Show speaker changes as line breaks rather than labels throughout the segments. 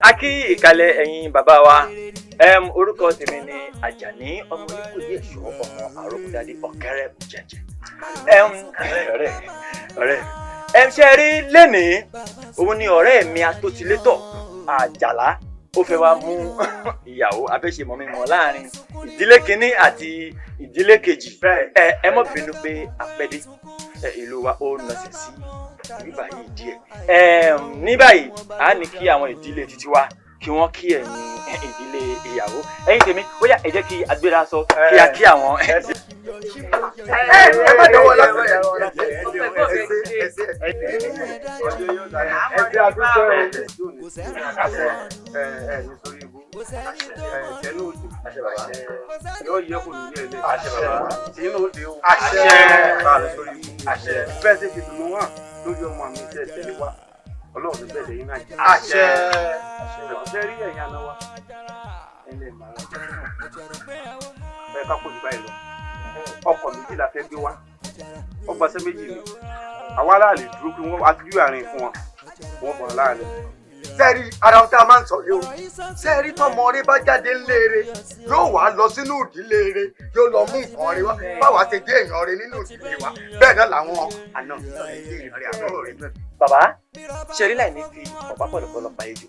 Aki ìkàlẹ̀ ẹ̀yin bàbá wa orúkọ tèmi ni Àjàní ọmọ oníkòyí èso ọmọ àròkúdádé ọ̀kẹ́rẹ́ jẹ̀jẹ̀ ọ̀rẹ́ ṣe rí lénìí òun ni ọ̀rẹ́ mi atótilétọ̀ Àjàlá ó fẹ́ wá mú ìyàwó abẹ́ṣemọ̀ mi mọ̀ láàrin ìdílé kínní àti ìdílé kejì ẹ mọ̀ bínú pé àpẹ́dé ìlú wa ó nọ̀sẹ̀ sí ní báyìí díẹ̀ ní báyìí a ní kí àwọn ìdílé títí wa kí wọ́n kí ẹ̀yin ìdílé ìyàwó ẹ̀yin tèmi ó yá ẹ jẹ́ kí agbéra sọ kí a kí àwọn.
ẹ má dọwọ́ lọ́sọ̀ yẹn. Lórí ọmọ mi tẹ́ tẹ́lẹ̀ wá Ọlọ́run ló bẹ̀rẹ̀ yín náà jẹ́ àṣẹ àṣẹ rí ẹ̀yìn àná wa ẹlẹ́ màá bẹ́ẹ̀ ká kò ní báyìí lọ ọkọ̀ méjì la fẹ́ gbé wá ọgbàṣẹ́ méjì ni àwa aláàlè dúró pé wọ́n adúlú àárín fún wọn wọ́n bọ̀ láàrin. Sẹ́ẹ̀rí ara ọ̀tá máa ń sọ yìí o sẹ́ẹ̀rí tọmọ rẹ bá jáde ńlẹ́ẹ̀rẹ́ yóò wá lọ sínú ìdílé rẹ yóò lọ mú nǹkan rẹ wá báwa ṣe dé èèyàn rẹ nínú ìdílé wa bẹ́ẹ̀ náà làwọn àna àbúrò rẹ bẹ́ẹ̀.
Bàbá ṣẹ̀rí láì ní fi ọ̀pá pọ̀lọpọ̀lọ pa ejò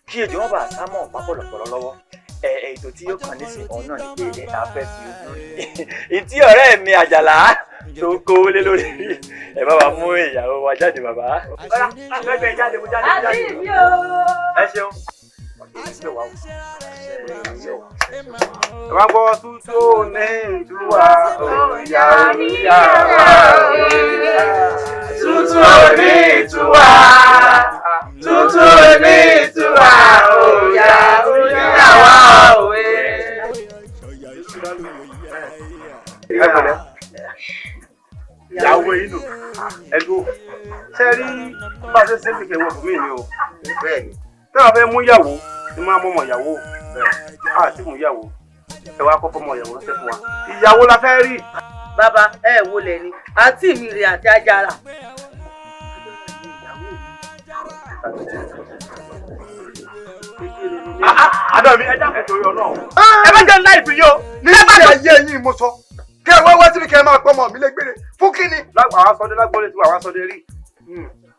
kí ejò wọn bá sá mọ́ ọ̀pá pọ̀lọpọ̀lọ lọ́wọ́ ètò tí yóò kàn nísìn ọ̀hún náà ní pé afẹ́ fi ojú ìtí ọ̀rẹ́ mi Àjàlá tó kówó lé lórí ẹ bá wa mú ìyàwó wa jáde bàbá.
àgbẹ̀gbẹ̀ jáde mo jáde.
àbí mi o.
ẹ ṣeun.
ẹ máa gbọ́ tútù ní ìtúwà òòyà òòyà tútù ní ìtúwà tútù ní ìtúwà òòyà òòyà wà òwe. ẹ pẹ̀lẹ́ ìyàwó inú ẹdú ṣe rí bá ṣe ṣe kékeré wọ fún mi ni o bẹ́ẹ̀ni tí wọn fẹ́ mú ìyàwó ni máa mú ọmọ ìyàwó àti mú ìyàwó ẹ wá kọ́kọ́ mọ ìyàwó ránṣẹ́ fún wa ìyàwó la fẹ́ rí.
Bàbá ẹ wo lẹ ni àǹtí mi rè àti Ajara.
àdó mi ẹ dákun torí Ọlọ́run ẹ bá jẹ ńlá ìfì yìí o.
ní ilé ayé yín mo sọ kí ẹ wá síbi kí ẹ máa pọ ọmọ mi légbére fún kíni.
àwọn sọdẹ lágbóolé tí àwọn sọdẹ rí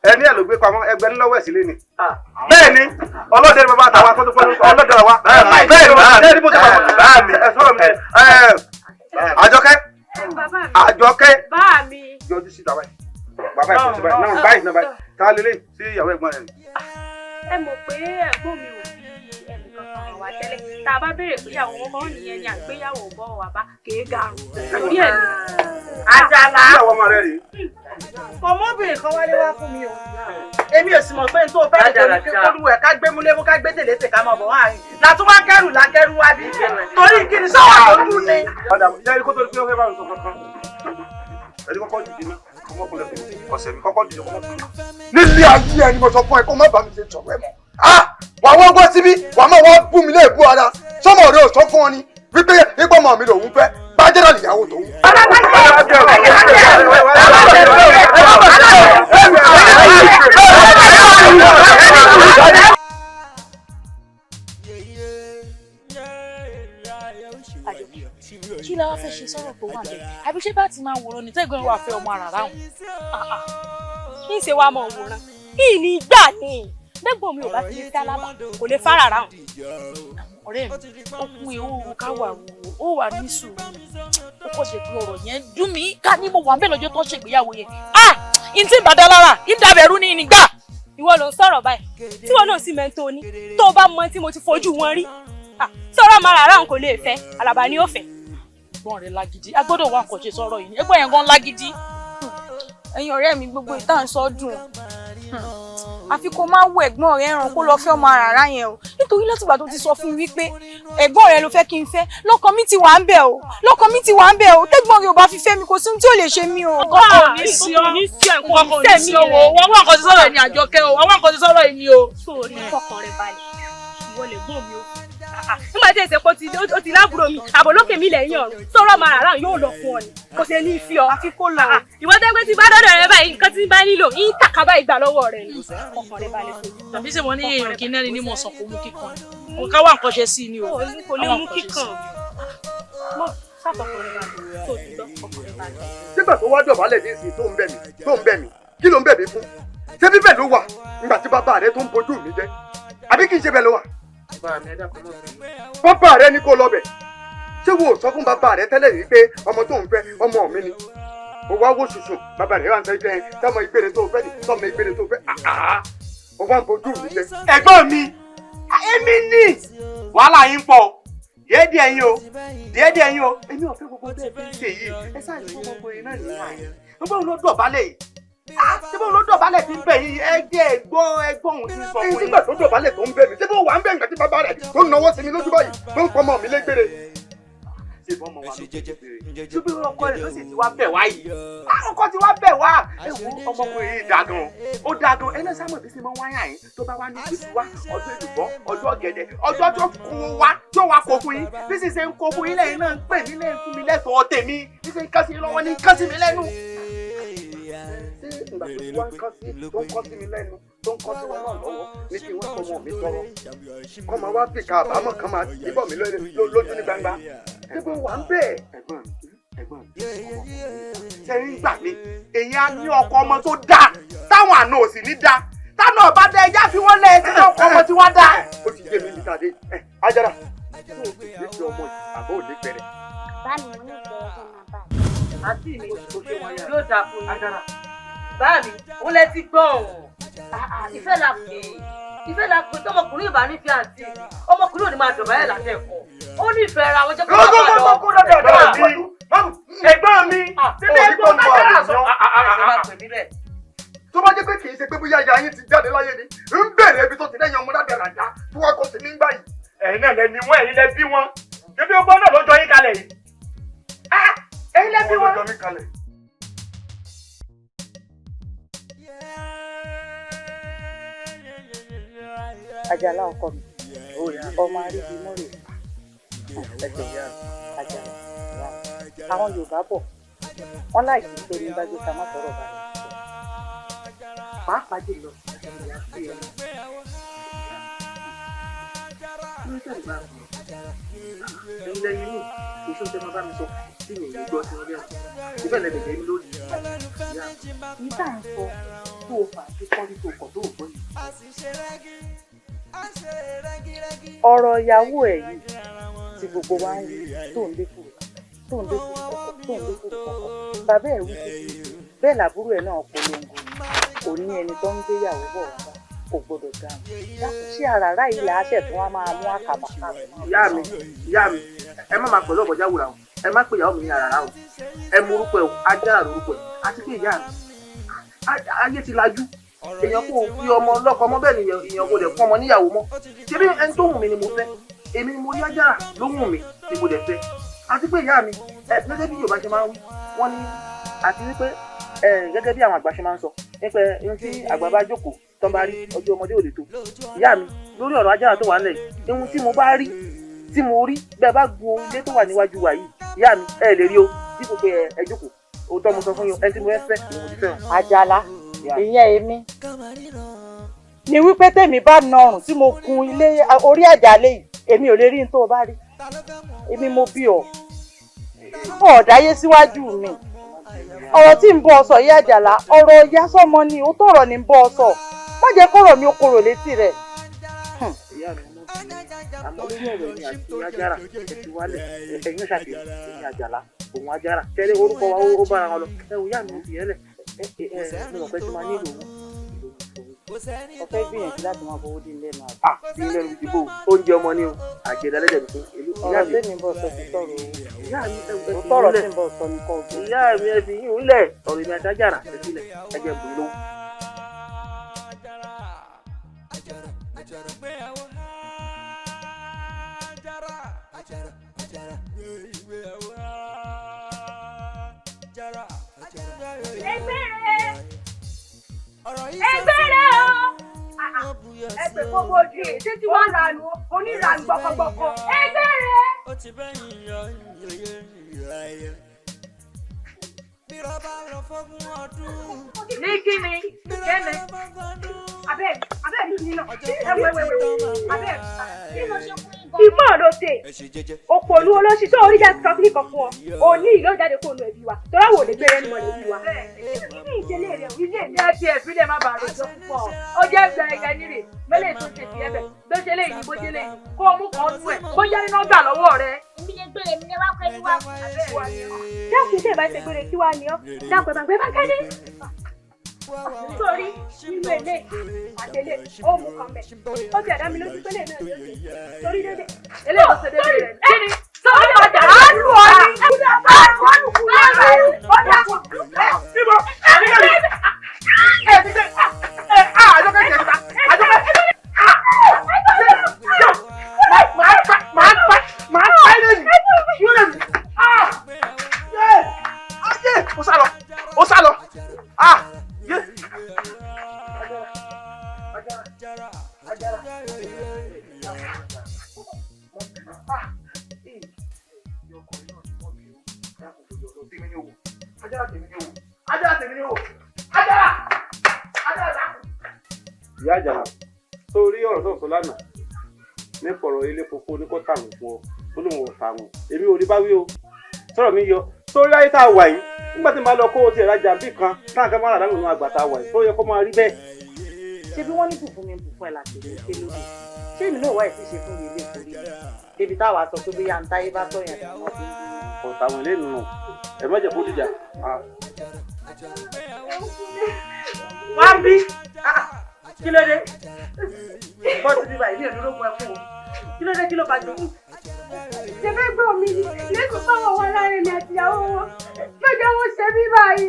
ẹni ẹ ló gbé pamọ́ ẹgbẹ́ ńlọ́wọ́ ẹ̀ sílé ni. bẹ́ẹ̀ ni ọlọ́dẹ ni bàbá àtàwọn akọ́tún pẹ̀lú ọlọ́dẹ wa. bẹ́ẹ̀ ni mo sọ báàmì ẹ sọ̀rọ̀ mi Àjọkẹ́ Àjọkẹ́ yọjú sí bàbá yìí bàbá yìí kò sí báyìí náà báyìí tá a lélẹ̀ sí ìyàwó ẹ̀gbọ́n rẹ̀.
ẹ mọ̀ pé ẹ̀gbọ́n mi ò ẹnìkan wà tẹ́lẹ̀ tá a bá béèrè pé ìyàwó wọn kàn nìyẹn ni àgbéyàwó bọ̀ wà bá kéé garun torí ẹ̀ ní.
Àjàlá
ìyàwó ọmọ rẹ̀ rí.
ọmọbìnrin kan wálé wá fún mi o èmi ò sì mọ̀ pé n tó fẹ́ nítorí kíkọ́lù ẹ̀ ká gbé múlémú ká gbé tèlétè ká mọ̀ bọ̀ wá rìn látún wá kẹrù lákẹrù wá bí torí kí ni sọ́wọ́ tó dùn ni.
ọ̀dà ìyá kó tó di pé ó fẹ́ bá mi sọ kankan ẹni kọ́kọ́ dìde náà ọmọkùnrin ọ̀sẹ̀ mi kọ́kọ́ dìde ọmọkùnrin.
nílé ayé ẹni mo sọ fún ẹ kó má bàa mi ṣe sọ̀rọ̀ ẹ mọ́. wà wọ́n gbọ́ síbí wà má wọ́n bú mi léèbú ara sọ́mọ rẹ ò sọ fún ọ ni wípé nígbà ọmọ mi lòun fẹ́ bájẹ́ náà nìyàwó tòun.
kí la wá fẹ́ ṣe sọ̀rọ̀ tó wà lẹ́yìn àbí ṣé bá ti máa wòran ní tẹ́gbọ́n wa fẹ́ ọmọ ara ráhùn.
kí n ṣe wá mọ̀ wòran kí ni gbà ni lẹ́gbọ̀n mi ò bá ti lè dá lábà kò lè fara ráhùn.
ọ̀rẹ́ mi ó kú ewu ká wà wò ó wà ní sùúrù ó kọ́ ṣe pé ọ̀rọ̀ yẹn dùn mí ká ní mo wà bẹ́ẹ̀ lọ́jọ́ tó ń ṣègbéyàwó yẹn n tí bàdá lára n dàbẹ̀rù ní nígbà.
ìwọ ló ń sọ̀rọ̀ báyìí tí wọn náà sì mẹ́ńtò ní tó o bá mọ tí mo ti fojú wọn rí sọ̀rọ̀ mara ráhùn kò lè fẹ́ Àlàbá ni ó fẹ́.
ẹ̀gbọ́n rẹ̀ lágídí a gbọ́dọ̀ wá nǹkan ṣe sọ̀rọ̀ yìí ẹ̀gbọ́n yẹn gan lágídí.
ẹ̀yin ọ̀rẹ́ mi gbogbo ìtàn sọ dùn àfi kó má wo ẹ̀gbọ́n rẹ̀ ràn kó lọ fẹ́ ọmọ àràrá yẹn o nítorí látìgbà tó ti sọ fún mi wípé ẹ̀gbọ́n rẹ̀ ló fẹ́ kí n fẹ́ lọ́kàn mi ti wà ń bẹ̀ o lọ́kàn mi ti wà ń bẹ̀ o tẹ́gbọ́n rẹ̀ ò bá fi fẹ́ mi kò sí ohun tí ò lè ṣe mí o.
kọ́kọ́ ní sí ọ kọ́kọ́ ní sí ọ wọ́n wá nǹkan ti sọ̀rọ̀ ẹni Àjọkẹ́ o wọ́n wá nǹkan ti sọ̀rọ̀ ẹni o.
sórí fọkàn rẹ balẹ̀ wọlé gbọ́n mi o. Nígbà tí èsè kò ti lábúrò mi àbò lókè mi lẹ́yìn ọ̀run sọ̀rọ̀ máa rà yóò lọ fún ọ ni kò ṣe ní fi ọ.
àfi kó lọ.
Ìwọ tẹ́ pé tí bá dọ́dọ̀ rẹ báyìí nǹkan tí bá nílò yín kàkà báyìí gbà lọ́wọ́ rẹ ni. Ọkàn rẹ balẹ̀ tó.
Tàbí ṣe wọ́n ní èèyàn kí náà ní mọ̀ sàn kó mú kíkan ni. Kò ká wà nǹkan ṣe sí ni o.
Kò lè mú kíkan. Mọ sáfọkàn rẹ balẹ̀ tó ti lọ ọkàn rẹ balẹ̀.
nígbà tó wá dọ̀bálẹ̀ ní ìsìn tó ń bẹ̀ mí kí ló ń bẹ̀ mí fún ṣé bíbẹ̀ ló wà nígbà tí bàbá rẹ tó ń bojú mi jẹ́ àbí kì í ṣe bẹ́ẹ̀ ló wà. bàbá rẹ ní kó lọ bẹ̀ ṣé wo sọ fún bàbá rẹ tẹ́lẹ̀ rí pé ọmọ tó ń fẹ́ ọmọ mi ni mo wá wò ṣùṣù bàbá rẹ wà ń sọ pé tọmọ ìgbére tó fẹ́ ni tọmọ ìgbére tó fẹ́ mo wá ń bojú mi jẹ́.
ẹ̀gbọ́n mi èmi ní wàhálà yín pọ̀ díẹ̀díẹ̀ yín o èmi ò fẹ́ gbogbo bẹ́ẹ̀ fi ń ṣe yìí ẹ sáà ní gbogbo yín náà nìyà yẹn gbogbo òun ló dọ̀bálẹ̀ yìí ṣé bóun ló dọ̀bálẹ̀ fi ń bẹ̀ yín ẹgbọ́n òun ti sọ fún yín.
nígbà tó dọ̀bálẹ̀ tó ń bẹ̀ mí ṣé bó wà ń bẹ̀ nígbà tí bàbá rẹ̀ tó ń nawọ́ sí mi lójú báyìí tó ń pọmọ mi légbére.
ṣé ìbọn ọmọ wa ló ti bèrè ṣùgbọ́n ọkọ rẹ̀ ló sì ti wá bẹ̀ wá yìí ọkọ ti wá bẹ̀ wá ewu ọmọkùnrin yìí dagan ó dagan ẹni sáà mọ̀ bí sinmi wáyà yín tó bá wá ní ìgbésí wá ọjọ́ ìdùbọ́ ọjọ́ ọ̀gẹ̀dẹ̀ ọjọ́ tó kó wá tó wá kó fún yín bí sì ṣe ń kó fún yín lẹ́yìn náà ń pè mí lẹ́yìn fún mi lẹ́tọ̀ọ́ tèmi bí sì ń kásí lọ́wọ́ ní kásí mi lẹ́nu.
ìgbà tó wá ń kán sí tó ń kán sí mi lẹ́nu tó ń kán sí wọn náà lọ́wọ́ ní kí wọ́n tọmọ mi tọrọ kọ́ máa wá fìkà àbámọ̀ kan máa dìbọ̀ mi lójú ní gbangba níbo wà ń bẹ̀.
ẹ̀gbọ́n sẹ́yìn gbà mí èyí á ní ọkọ ọmọ tó dáa táwọn àna ò sì ní dáa táwọn ọba dá ẹjá fi wọ́n lẹ̀ tí ọkọ ọmọ tí wọ́n dáa.
ó ti jẹ́ mi ní tàdé Ajara tó o ti lè fi ọmọ àbọ̀ òde bẹ̀rẹ̀.
Báàmì mo ní ìfẹ́ ọkọ máa bá mi.
àǹtí mi yóò dáa fún yín. báàmì òun lẹ ti gbọ́ ọ̀hún. ìfẹ́ la pè tọmọkùnrin ìbá nífẹ̀ẹ́ àǹtí mi ọmọkùnrin ò ní máa dọ̀bálẹ̀ látẹ̀kọ́ ó nífẹ̀ẹ́ ra wọn jẹ́ kó máa bá lọ.
ẹ̀gbọ́n mi síbẹ̀ ẹ̀gbọ́n bá dára sọ.
tó bá jẹ́ pé kì í ṣe pé bóyá ìyá yín ti jáde láyé ni ń bẹ̀rẹ̀ ibi tó ti lẹ́yìn ọmọ dábẹ̀ ràjá tí wọ́n kọ́ sí nígbà yìí.
ẹ̀yin náà lẹni wọn ẹ̀yin lẹ bí wọn níbi ọgbọ́n náà ló jọ yín kalẹ̀ yìí. ẹ̀yin lẹ bí wọn.
Àjàlá ọkọ mi ọmọ aríbi mọ́rẹ̀ Àjàlá àwọn Yorùbá bọ̀ wọ́n láì sí pé ní bá gbé ká má tọrọ bá rẹ̀ pàápàá jùlọ ìyá sí ẹ̀ ẹ̀yin lẹ́yìn ní oṣù tẹ́ máa bá mi sọ tí mi ò gbọ́ sí ọdẹ ọ̀hún ìbẹ̀ lẹ́bẹ̀ lẹ́yìn lórí ìyá mi tá à ń sọ tó o fà sí kọ́rí tó kọ̀ tó o gbọ́ yìí. ọ̀rọ̀ ìyàwó ẹ̀ yìí tí gbogbo wa ń wí tó ń lékùrù kọ̀kọ̀ bàbá ẹ̀ wí títí bẹ́ẹ̀ làbúrò ẹ̀ náà polongo ò ní ẹni tó ń gbéyàwó bọ̀ wá kò gbọdọ̀ dáhùn dákun sí àràrá yìí là á tẹ̀ fún wa máa mú àkàbà káàbọ̀.
ìyá mi ẹ má máa pẹ̀lú ọ̀bọ̀já wùrà o ẹ má pè ìyàwó mi ní àràrá o ẹ mú orúkọ ẹ Ajara lórúkọ ẹ àti pé ìyá mi ayé ti lajú èèyàn kò fi ọmọ lọ́kọ mọ́ bẹ́ẹ̀ ni èèyàn kò dẹ̀ fún ọmọ níyàwó mọ́ ṣebí ẹni tó wù mí ni mo fẹ́ èmi ni mo rí Ajara ló wù mí ni mo dẹ̀ fẹ́ àti pé ìyá mi gẹ́gẹ́ bí Yorùbá ṣe máa ń wí wọ́n ní àti wípé gẹ́gẹ́ bí àwọn àgbà ṣe máa ń sọ nípa ohun tí àgbà bá jókòó tó ń bá rí ọjọ́ ọmọdé ò lè tó ìyá mi lórí ọ̀rọ̀ Ajara tó wà nílẹ̀ yìí ohun tí mo bá rí tí mo rí bẹ́ẹ̀ bá gun ilé tó wà níwájú wa yìí ìyá mi ẹ lè rí o dípò pé ẹ jókòó òótọ́ mo sọ fún yín ẹni tí mo fẹ́ ìwọ̀n ti fẹ́ràn.
Àjàlá ìyẹn èmi ni wípé tèmi bá nọrùn tí mo gun ilé orí àjàlé yìí èmi ò lè rí n tó o bá rí èmi mo bí ọ ọ̀dáyé síwájú mi ọ̀rọ̀ tí ń bọ́ ọ sọ yí Àjàlá ọ̀rọ̀ ìyá sọ́mọ ni ó tọ̀rọ̀ ní bọ́ ọ sọ má jẹ́ kọ́rọ̀ mi ó korò létí rẹ̀.
ìyá mi àmọ́ lórí ọ̀rọ̀ mi àti Ajara ẹ ti wálẹ̀ ẹ̀yin náà ṣàfihàn èmi Àjàlá òun Ajara tẹ́lẹ̀ orúkọ wa ó bára wọn lọ ẹ wò ìyá mi ò fi yẹn lẹ̀ mi ò fẹ́ tí máa nílò òun.
ọ̀fẹ́ gbìyànjú láti máa fowó dín lẹ́nu àbí.
dín lẹ́nu ìdìbò oúnjẹ ọmọ ni o àjẹdá lẹ́dẹ̀ mi fún ìlú.
ọ̀rọ̀ tí mi bọ̀ sọ ti tọrọ owó.
ìyá mi ẹ fi
ó tọrọ tí ń bọ̀ sọ ní kọ́ ọ̀gbìn.
ìyá mi ẹ fi yín lẹ̀ ọ̀rọ̀ mi àti Ajara ẹ sílẹ̀ ẹ jẹ́ bùn lówó.
ẹgbẹ́rẹ́ o pé kó bóde ṣé tí wọ́n ranu onírànú gbọkọgbọkọ ẹgbẹ́ rẹ̀. ní kíni kẹ́ni abẹ́ ní kíni náà abẹ́ kí ló ṣe fún yín. ìmọ̀ ló dé òpòlú olóṣìṣẹ́ oríjà ti sọ kíkọ̀ fún ọ òní ìlú jáde kó nu ẹbí wa torí àwọn òde gbére ẹni mọ̀ lẹ́bí wa. ní ìṣẹ̀lẹ̀ rẹ̀ ilé ìní àti ẹ̀fílẹ̀ má bàa rojọ́ púpọ̀ ó jẹ́ gba ẹ̀yà nírè mẹ́lẹ̀ tó ṣe tiẹ̀ bẹ̀ bó ṣe lè yí bó ṣe lè kó o mú kan nú ẹ̀ bó jẹ́ iná gbà lọ́wọ́ rẹ̀.
èmi lè gbére mi lè wá pẹ́ ní wá.
dákun tẹ̀ bá ṣe gbére kí wá ní ọ́ dákun bá gbé bá kẹ́ni. Sórí nínú ilé àtẹlé ó mú kan bẹ̀. Ó ti ẹ̀dá mi lójú pé lè náà yóò ṣe. Sórí dédé. Eléyìí ló ṣe dédé rẹ̀. Kí ni? Sórí ọjà á lù ọ́ ní. Á lù kú lẹ́rẹ̀. Ó dà kú. Bíbọ̀.
Àjọkẹ́ jẹ̀ ta. Àjọkẹ́. Màá pa ilé yìí. Yúlẹ̀ mi. Ó sá lọ. Ó sá lọ.
Ìyá Àjàlá sórí ọ̀rọ̀ tó sọ lánàá nípa ọ̀rọ̀ ilé koko ní kó tàwọn fún ọ tó lóun ò tàwọn èmi ò rí bá wí o sọ̀rọ̀ mi yọ sórí ayé tá a wà yìí nígbà tí mo bá lọ kó o ti rajà bí kan táwọn kan máa rà lánàá nínú àgbà tá a wà yìí tó yẹ kó máa rí bẹ́ẹ̀.
ṣé bí wọ́n ní bùfún mi bùfún ẹ̀ láti lè ṣe lóde ṣé èmi náà wá ẹ̀ sì ṣe fún mi ilé ìkórè débi táwa sọ pé bóyá ń táyé bá tọ̀yàn tí wọ́n fi ń dúró.
ọ̀tà àwọn ilé nù ẹ̀ má jẹ́ kó dìjà.
wá ń bí kí ló dé bọ́ọ̀sì bíbá ìdí ìdúrógún ẹ fún o kí ló dé kí ló bá jọ.
ṣe fẹ́ gbọ́ mi ni lẹ́kọ̀ọ́ fáwọn wọn láàrin mi àti ìyàwó wọn lọ́jọ́ wọn ṣe mí báyìí.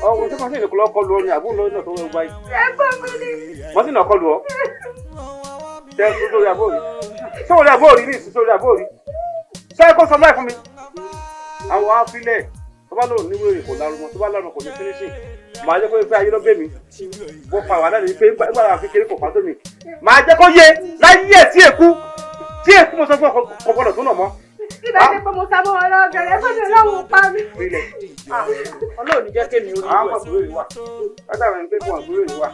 ọ̀hún tí màsí ìnìkú lọ́kọ́ lu ọ ni àbúrò lọ́nà tó wọ́n gbáyìí.
ẹ̀gbọ́n mi ni.
màsí ìnà kọ́ lu ọ. tẹ́ ẹ sórí àbórí sórí àbórí ní ìsú sórí àbórí ṣé kó sọ báyìí fún mi. àwọn afílẹ̀ tó bá lòun ní wèrè kò lárúmọ tó bá lárúmọ kò ní fínísì màá jẹ́ kó yẹ pé ayé ló gbé mi bó fa wàhálà ní pé nígbà àwọn kékeré kò fà tó mi màá jẹ́ kó yé láyé ẹ̀ tí èkú mo sọ fún ọkọ̀ gbọ́dọ̀ tó nà mọ́.
ibà ṣe pé mo sábà wọn lọ bẹ̀rẹ̀ fún mi lọ́wọ́ pa mi.
Ọlọ́run jẹ́ kémi orí
àwọn àbúrò yìí wà látàrí ẹni pé kò àbúrò yìí wà.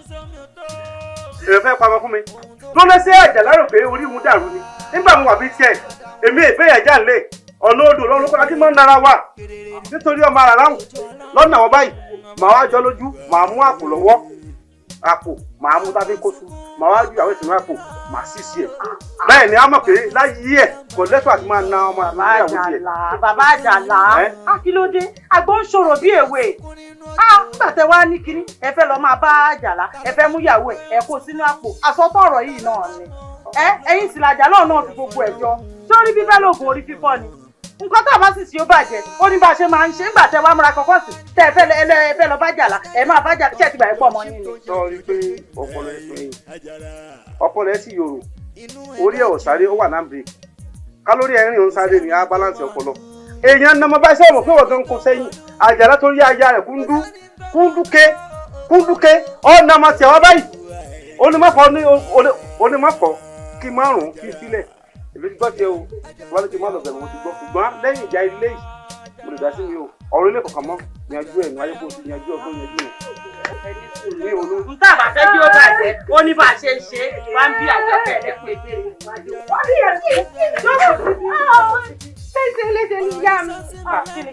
èrè fẹ́ pamọ́ fún mi ló lé sí ẹ̀jẹ̀ lárò pé orí mu dàrú ni nígbà mo wà bí tiẹ̀ èmi ìgbéyàwó jà ń lè ọ̀nà odò lọ́rùn kọ́lá tí máa ń nara wà nítorí ọmọ ara láwùn lọ́nà àwọn báyìí màá wá jọ lójú màá mú àpò lọ́wọ́ àpò màá mú tábí kóṣù màá wá ju àwọn ìṣúná àpò màá sì sí ẹ̀ bẹ́ẹ̀ ni a mọ̀ pé láyé ẹ̀ kò lẹ́tọ̀ àti máa na ọmọ ìyàwó tiẹ̀.
bàbá Àjàlá kí ló dé àgbọn ń ṣòro bí èwe nígbà tẹ wá ní kinní ẹ fẹ́ lọ máa bá Àjàlá ẹ fẹ́ mú ìyàwó ẹ kó sínú àpò àsọtọ̀ ọ̀rọ̀ yìí náà ni ẹ̀yin sì làjà náà fi gbogbo ẹ̀ jọ sórí bíbẹ́ lóògùn orí fífọ́ ni nǹkan tá a bá sì sí ó bàjẹ́ ó ní bá a ṣe máa ń ṣe nígbà tẹ wá múra kọ́kọ́ sí tẹ ẹ fẹ́ lọ bá Àjàlá ẹ máa bá Àjàlá ṣe ti gbà ẹ pọ̀ mọ́ yín ni.
sọrí pé ọpọlọ ẹ sọ yìí ọpọlọ ẹ sì yòrò orí ẹ ò sáré ó wà náà bèrè kálórì ẹ rìn ó ń sáré ní á balance ọpọlọ èèyàn nàmọ bá ṣe mọ̀ pé wọ́n gan kó sẹ́yìn Àjàlá tó rí aya rẹ̀ kúndúké ọ̀nà máa tẹ̀ wá báyìí onímọ̀pọ̀ kí márùn-ún kí sílẹ̀ èmi ti gbọ́ tiẹ̀ o wọ́n ti má lọ bẹ̀rẹ̀ mo ti gbọ́ ṣùgbọ́n lẹ́yìn ìjà ilé yìí mo lè dá sí mi o ọ̀rọ̀ ilé kọ̀ọ̀kan mọ́ yanjú ẹ̀ ní ayé kó o ti yanjú ọ̀gbọ́n yanjú ẹ̀.
n tá a bá fẹ́ kí ó bàjẹ́ ó ní bá a ṣe ń ṣe wá ń bí àjọpẹ̀ ẹ̀ pé
léṣe ní ìyá mi.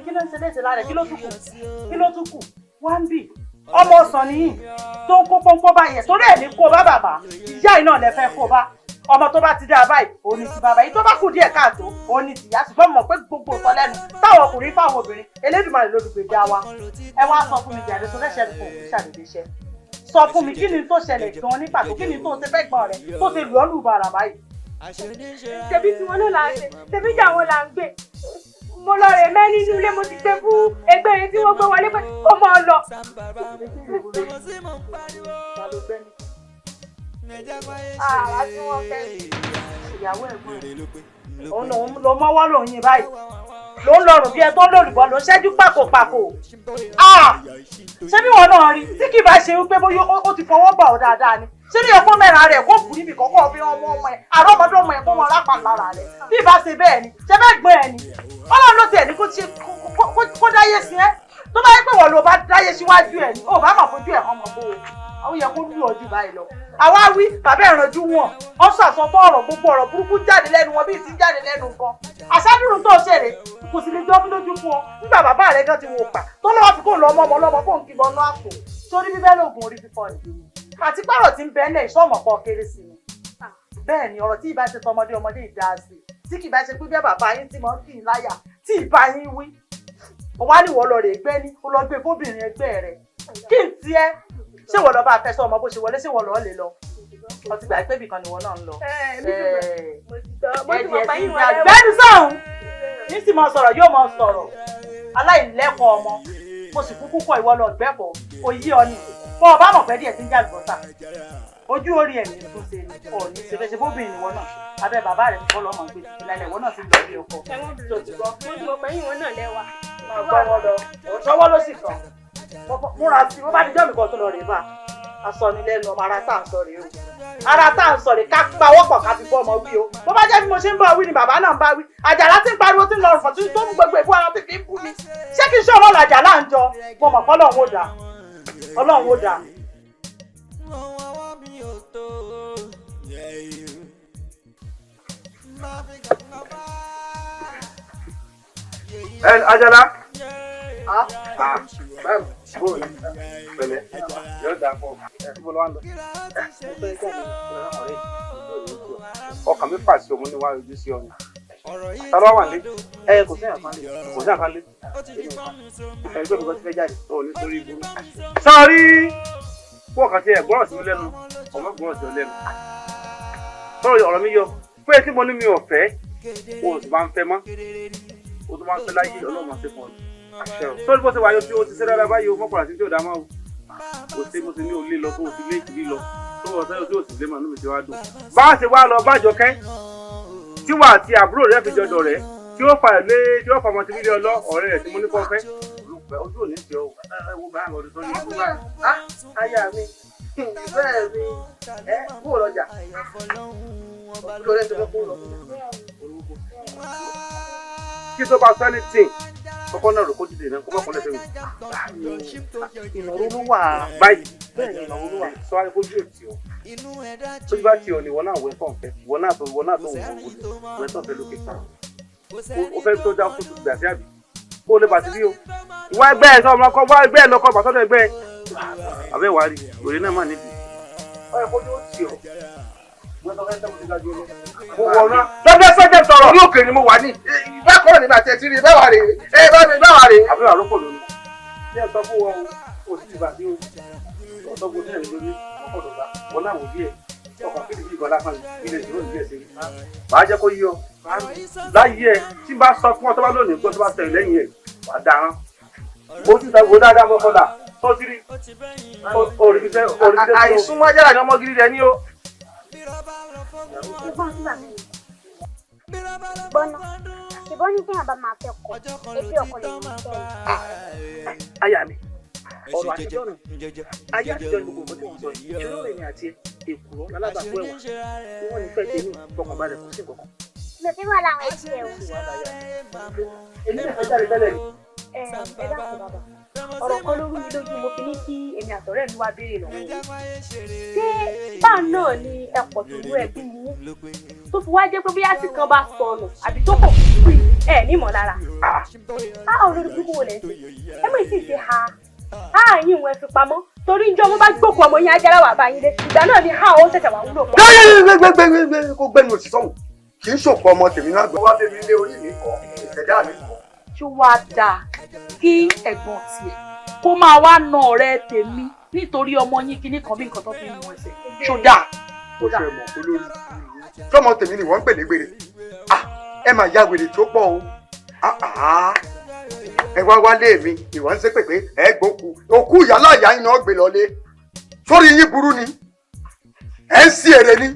kí ló ń ṣe léṣe lára kí ló tún kù wá ń bì ọmọ ọsàn nìyí tó ń kó pọ́npọ́n báyẹn torí ẹ̀ ní kó bá bàbá ìyá iná lẹ fẹ́ kó bá ọmọ tó bá ti dá báyìí òun ni ti bàbá yìí tó bá kù díẹ̀ káàtó òun ni tìyá ṣùgbọ́n mọ̀ pé gbogbo nǹkan lẹ́nu táwọn ọkùnrin fáwọn obìnrin Elédùmarè lólùgbèjà wa ẹ wá sọ fún mi jàre tó lẹ́sẹ̀ kò kú ṣàdédé iṣẹ́ sọ fún mi kí ni tó ṣẹlẹ̀ gan ní pàtó kí ni tó ṣe fẹ́ gbọ́n rẹ̀ tó ṣe lù ọ́ lù bàrà báyìí.
tẹ̀bí tí wọn náà là ń gbé tẹ̀bí ìjà wọn là ń gbé mo lọ rè mẹ́ nínú ilé mo ti gbé fún ẹgbẹ́ yẹn tí wọ́n gbé wọlé pé ó mọ̀ ọ́ lọ.
àwa tí wọ́n fẹ́ ìyàwó ẹ̀gbọ́n rẹ̀ òun ló mọ́wọ́ lòun yín báyìí ló ń lọrùn bí ẹ tó lórúbọ ló ń ṣẹ́jú pàkópàkó. Ṣé bí wọn náà rí tí kì bá ṣe wípé bóyá ó ti fọwọ́ bà ọ́ dáadáa ni ṣé ní ẹ̀kọ́ mẹ́ra rẹ̀ kó kù níbi kọ́kọ́ fi ọmọ ẹ̀ àrọ́mọdọ́mọ ẹ̀ kó wọn lápá lára rẹ̀ bí ìbá ṣe bẹ́ẹ̀ ni ṣé bẹ́ẹ̀ gbọ́n ẹ̀ ni Ọlọ́run ló tiẹ̀ ní kó dáyé sí ẹ́ tó bá yẹ pé wọ́n ló bá dáyé síwájú ẹ̀ ni ó bá mà fojú ẹ̀ ọmọ bó o àwọn yẹ kó lù ọjọ́ báyìí lọ. Àwa wí bàbá ìrànjú wọn ọ sàsọtọ ọ̀rọ̀ gbogbo ọ̀rọ̀ burúkú jáde lẹ́nu wọn bíi ti jáde lẹ́nu nǹkan àṣàdúró tó ṣèrè kò sì lè jọ mí lójú fún ọ nígbà bàbá rẹ gan ti wò pa tó lọ́wọ́ fi kó lọ ọmọ ọlọ́mọ kó ń kí bọnú àpò sórí bíbẹ́ lóògùn orí fífọ́ ni àti pààrọ̀ tí ń bẹ ńlẹ̀ ìṣọ́mọ̀ pọ̀ kéré sí ni bẹ́ẹ̀ ni ọ̀rọ̀ tí ìbá ṣe tọmọdé ọmọdé ìdá sí tí kì bá ṣe pé bí bàbá yín tí mọ̀ ń kì í láyà tí ìbá yín wí ọwọ́ àníwọ̀ lọ rè gbẹ́ ní ó lọ gbé fóbìnrin ẹgbẹ́ rẹ̀ kí n tiẹ́ ṣé wọ́n lọ bá fẹ́ sọ ọmọ bó ṣe wọlé ṣé wọ́n lọ lè lọ ọtí gbà pé ibìkan ni wọ́n náà ń lọ. Bẹ́ẹ̀ni sọ̀hún ní sì máa sọ̀rọ̀ yóò máa sọ̀rọ̀ aláìlẹ́kọ̀ọ́ ọmọ mo sì kúkú kọ ìwọ lọ gbẹ́bọ̀ òyí ọ ni fún ọba mọ̀ pẹ́ díẹ̀ tí ń jà lùbọ́sà ojú orí ẹ̀ ní tún ṣe ni ọ̀ ní ṣe fóbìnrin ìwọ náà abẹ́ bàbá rẹ̀ kọ́ lọ́mọ gbé ìlànà ìwọ náà ti lọ bí ọkọ. Sọwọ́ ló sì kàn múra sí bó bá dijọ́ mi kan tó lọ rè bá aṣọ ni lẹ́nu ọmọ ara tá à ń sọ rèé o ara tá à ń sọ rèé ká pawọ́pọ̀ ká fi bọ́ ọmọ wí o bó bá jẹ́ bí mo ṣe ń bọ̀ wí ni bàbá náà ń bá wí Àjàlá tí ń pariwo tí ń lọ rùfọ̀ tó mú gbogbo ìbú ara tí kì í bú mi ṣé kí n ṣe ọmọ Àjàlá ń jọ mo mọ̀ pé Ọlọ́run ó dà Ọlọ́run ó dà.
Àjàlá pẹ̀lẹ́ yóò dáa fún ọ lọ wá lọ ọkàn mi fàṣẹ òun ni wàá yọjú sí ọ ni ta ló wà lé kò sí àkànlé ẹgbẹ́ mi kan ti fẹ́ jáde ọ ní sórí ibú sọ́ọ́rí fún ọkàn tí ẹ gbọ́rọ̀ sí mi lẹ́nu ọmọ gbọ́rọ̀ sí ọ lẹ́nu sọ́ọ́rí ọ̀rọ̀ mi yọ pé tí mo ní mi ò fẹ́ o sì máa ń fẹ́ mọ́ o tó máa ń fẹ́ láyé Ọlọ́run máa ṣe fún ọ sọ́ọ́rí bó ṣe wáyọ tí o ti ṣe dáadáa báyìí o mọ́kànlá sí tí ò dá máa o kò sí mo ti ní olè lọ tó o ti lé ìkìlí lọ tó o sẹ́yìn tí o sì lé màá níbi tí wàá dùn. bá a ṣe wá lọ bájọkẹ́ tí wà àti àbúrò rẹ̀ fi jọdọ̀ rẹ̀ tí ó fa ilé tí ó fa ọmọ tí nílé ọlọ́ ọ̀rẹ́ rẹ̀ tí mo ní kọ́ fẹ́. ojú ò ní ti ọ ẹ wo bá àwọn ọdún tó ní ìlú báyìí. aya mi bẹ́ẹ̀ mi kúrò lọ́jà ojú ọ̀rẹ́ tó fẹ́ kúrò lọ. kí tó bá sẹ́ni tì kọ́kọ́ náà rò kó dìde náà kó bá kọ́lẹ̀ fẹ́mi. ìnáwó ló wà báyìí bẹ́ẹ̀ ni ìnáwó ló wà sọ wáyé kójú òtí ọ. tójú bá ti ọ ni ìwọ náà wẹ́ tán fẹ́ ìwọ náà tó ń wọ́n wẹ́ tán fẹ́ lókè. o fẹ́ tó dá kó tó gbà sí àbí kó o lè bàtí bí o. ìwà ẹgbẹ́ ẹ̀ sọ ọmọ ọkọ wá ẹgbẹ́ ẹ̀ lọkọ bàtọ́dọ̀ ẹgbẹ́ ẹ̀. àbẹ́ wàá rí òrè náà má níbi. ọ yẹ kójú òtí ọ. lọ́dọ̀ sọ́jà sọ̀rọ̀ ní òkè ni mo wà ní ìbá kọ́ nígbà tí ẹ ti rí bẹ́ẹ̀ wà rè é bá mi bẹ́ẹ̀ wà rè é. àbúrò àlọ́pọ̀ lónìí bí ẹ sọ fún wọn o sì ti bà sí o ọ̀dọ́gbọ̀n ní ẹ̀rí lórí ọkọ̀ tó bá wọn náà wò bí ẹ̀ ọkọ̀ fídíì bí ìbọn lásán ilé ìṣòro ìbí ẹ̀ sí i. màá jẹ́ kó yí ọ láyé ẹ tí bá sọ fún ọ tó bá lónìí gbọ́ tó bá tẹ̀ lẹ́yìn ẹ̀ wà á darán mo sì ta wo dáadáa mọ́ kọ́dà tó ti rí òrìbíṣẹ́ àìsúnmọ́ Àjàlá ni ọmọ gidi rẹ ní o.
Bọ́nà ìbọn ní kéèyàn bá máa fẹ́ kọ ebi ọkọ lè ní fẹ́.
Aya mi ọ̀rọ̀ àtijọ́ náà ayé àtijọ́ ni gbogbo nǹkan tí wọ́n sọ yìí ṣòro rẹ̀ ní àti èkùrọ́ alábàápọ̀ ẹ̀wà tí wọ́n ní fẹ́ tẹ̀mí gbọ̀kànbalẹ̀ kò sí nǹkan kan.
Mo ti wà láwọn ẹtí ẹ̀ o.
èmi lè fẹ́ jáde tẹ́lẹ̀ ni.
ẹ dákun bàbá ọ̀rọ̀ kan ló rú mi lójú mo fi ní kí èmi àtọ̀rẹ́ mi wá béèrè lọ́wọ́ ṣé báà náà ni ẹ̀pọ̀ tó rú ẹbí yín tó fi wá jẹ́ pé bóyá tí kan bá sọnù àbí tó kọ̀ kú ẹ̀ nímọ̀ lára olórí gbogbo wò lẹ́sìn ẹ mọ̀ ìsì ṣe yín ìwọ̀n ẹ fi pamọ́ torí ń jọ mo bá gbókùn ọmọ yín Àjàrà wà bá yín lé ìgbà náà ni ó ṣẹ̀ṣẹ̀ wà wúlò.
gbẹgbẹgbẹgbẹ kó gbẹnu òsì sọhùn kì í ṣòfò ọmọ tèmi náà gbọ. wá débi ilé orí mi kọ ìṣẹ̀dá mi kọ.
ṣó wàá dáa kí ẹ̀gbọ́n tiẹ̀ kó máa wá na ọ̀rẹ́ tèmi nítorí ọmọ yín kíní kan bí nǹkan tó fi ń mú ẹsẹ̀ ṣó dáa.
ó ṣe mọ̀ olórí tọmọ tèmi ni wọ́n ń pè ní gbèrè ẹ máa ya wèrè tó pọ̀ o ẹ wá wálé mi ìwọ ń ṣe pé ẹ gbókù òkú ìyálà ìyá yín náà gbé lọlé sórí yín burú ni ẹ ń sí èrè ni.